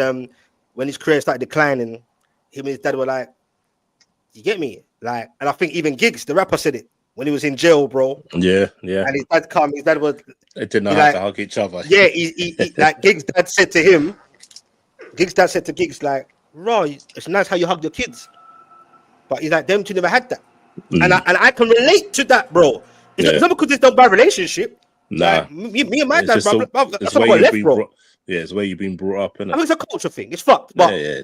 when his career started declining, him and his dad were like, you get me? Like, and I think even Giggs, the rapper, said it when he was in jail, bro. Yeah. And his dad was They didn't know how to hug each other. Yeah, he like Giggs' dad said to Giggs, like, bro, it's nice how you hug your kids. But he's like, them two never had that. And I can relate to that, bro. It's not because it's no bad relationship. Nah. Like, me and my dad, bro. That's what I got left, bro. It's where you've been brought up, innit? I mean, it's a culture thing. It's fucked. But yeah.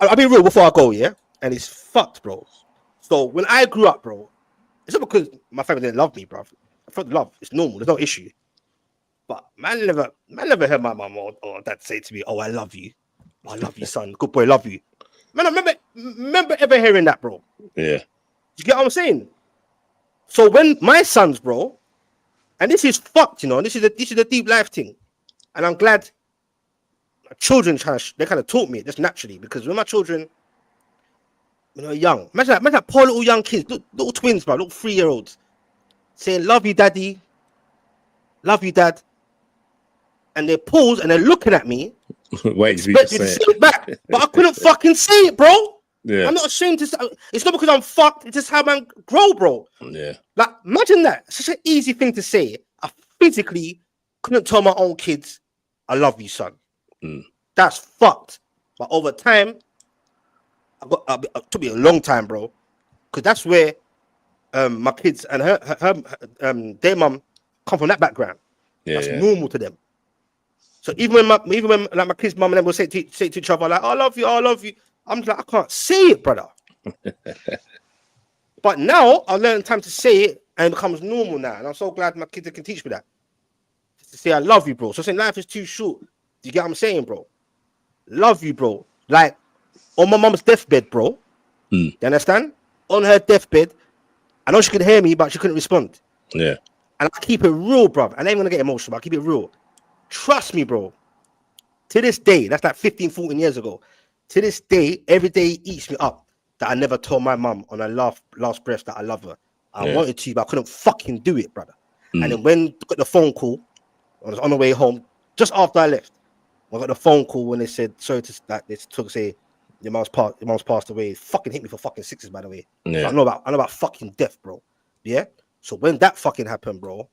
I'll be real before I go, yeah? And it's fucked, bro. So when I grew up, bro, it's not because my family didn't love me, bro. I felt love. It's normal. There's no issue. But man never heard my mum or dad say to me, oh, I love you. I love you, son. Good boy, love you. Man, I remember ever hearing that, bro. Yeah. You get what I'm saying? So when my sons, bro, and this is fucked, you know, this is a deep life thing. And I'm glad my children they kind of taught me it just naturally, because when my children, you know, young, imagine that poor little young kids, little twins, bro, little 3-year-olds, saying, love you, daddy, love you, dad. And they pause and they're looking at me, wait, expecting to say it back. But I couldn't fucking say it, bro. Yeah. I'm not ashamed to say it's not because I'm fucked, it's just how man grow, bro. Yeah. Like, imagine that. It's such an easy thing to say. I physically couldn't tell my own kids, I love you, son. That's fucked. But over time, it took me a long time, bro. Because that's where my kids and their mum come from, that background. That's normal to them. So even when like my kids' mum and them will say to each other, like, I love you. I'm like, I can't say it, brother. But now I learn time to say it and it becomes normal now. And I'm so glad my kids can teach me that. To say I love you, bro. So saying life is too short. Do you get what I'm saying, bro? Love you, bro. Like on my mum's deathbed, bro. You understand? On her deathbed, I know she could hear me, but she couldn't respond. Yeah. And I keep it real, bro. I ain't gonna get emotional, but I keep it real. Trust me, bro. To this day, that's like 15, 14 years ago. To this day, every day eats me up that I never told my mum on her last breath that I love her. I wanted to, but I couldn't fucking do it, brother. And then when I got the phone call, I was on the way home, just after I left, I got the phone call when they said, sorry to like they took say your mom's passed away. It fucking hit me for fucking sixes, by the way. Yeah. So I know about fucking death, bro. Yeah. So when that fucking happened, bro,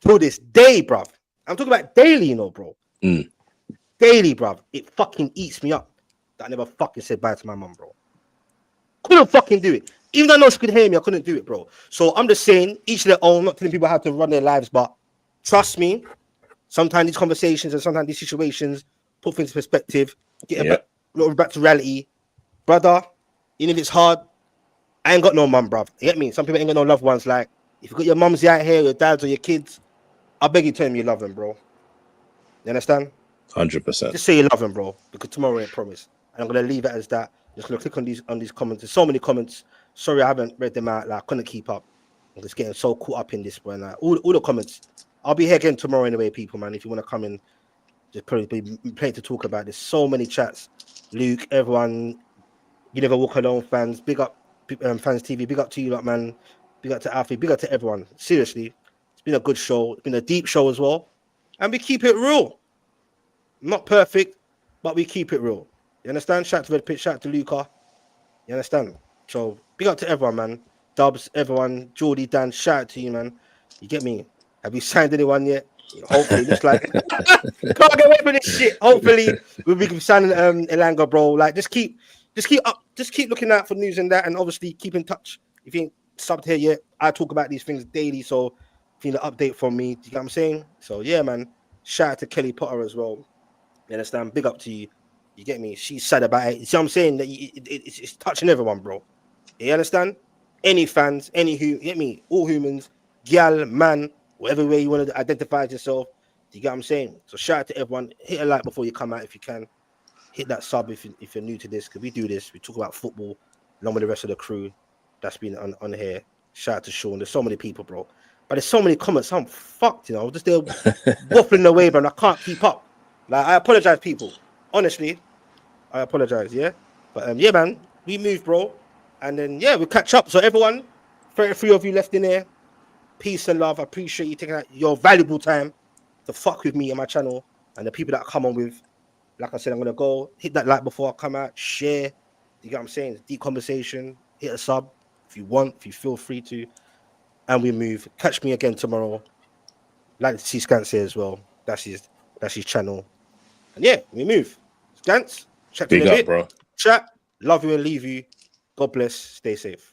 to this day, bruv, I'm talking about daily, you know, bro. Daily, bruv, it fucking eats me up that I never fucking said bye to my mum, bro. Couldn't fucking do it. Even though I know she could hear me, I couldn't do it, bro. So I'm just saying, each their own, not telling people how to run their lives, but trust me, sometimes these conversations and sometimes these situations put things in perspective, get a little back to reality. Brother, even if it's hard, I ain't got no mum, bruv. You get me? Some people ain't got no loved ones. Like, if you got your mums out here, your dads or your kids, I beg you tell them you love them, bro. You understand? 100%. Just say you love them, bro, because tomorrow ain't promised. And I'm gonna leave it as that. Just gonna click on these comments. There's so many comments. Sorry, I haven't read them out. Like, I couldn't keep up. I'm just getting so caught up in this, bro. Like, all the comments. I'll be here again tomorrow anyway, people, man. If you want to come in, just probably be plenty to talk about. There's so many chats. Luke, everyone, You Never Walk Alone fans, big up Fans TV, big up to you lot, man. Big up to Alfie, big up to everyone. Seriously, it's been a good show. It's been a deep show as well. And we keep it real. Not perfect, but we keep it real. You understand? Shout out to Red Pit, shout out to Luca. You understand? So big up to everyone, man. Dubs, everyone, Geordie, Dan, shout out to you, man. You get me? Have you signed anyone yet? Hopefully, looks like can't get away from this shit. Hopefully, we'll be signing ELANGA, bro. Like, just keep looking out for news and that, and obviously keep in touch. If you ain't subbed here yet, I talk about these things daily, so if you need an update from me, do you get what I'm saying? So yeah, man. Shout out to Kelly Potter as well. You understand? Big up to you. You get me? She's sad about it. You see what I'm saying? That it's touching everyone, bro. You understand? Any fans, you get me? All humans, gal, man, whatever way you want to identify yourself. Do you get what I'm saying? So shout out to everyone. Hit a like before you come out if you can. Hit that sub if you're new to this, because we do this. We talk about football along with the rest of the crew that's been on here. Shout out to Sean. There's so many people, bro. But there's so many comments. I'm fucked, you know. I'm just there waffling away, bro. And I can't keep up. Like, I apologize, people. Honestly, I apologize, yeah? But yeah, man, we move, bro. And then, yeah, we'll catch up. So everyone, 33 of you left in there, peace and love. I appreciate you taking out your valuable time to fuck with me and my channel and the people that I come on with. Like I said, I'm going to go hit that like before I come out, share. You get what I'm saying? It's deep conversation. Hit a sub if you want, if you feel free to. And we move. Catch me again tomorrow. Like to see Scance here as well. That's his channel. And yeah, we move. Scance, chat to you in a bit. Bro. Chat. Love you and leave you. God bless. Stay safe.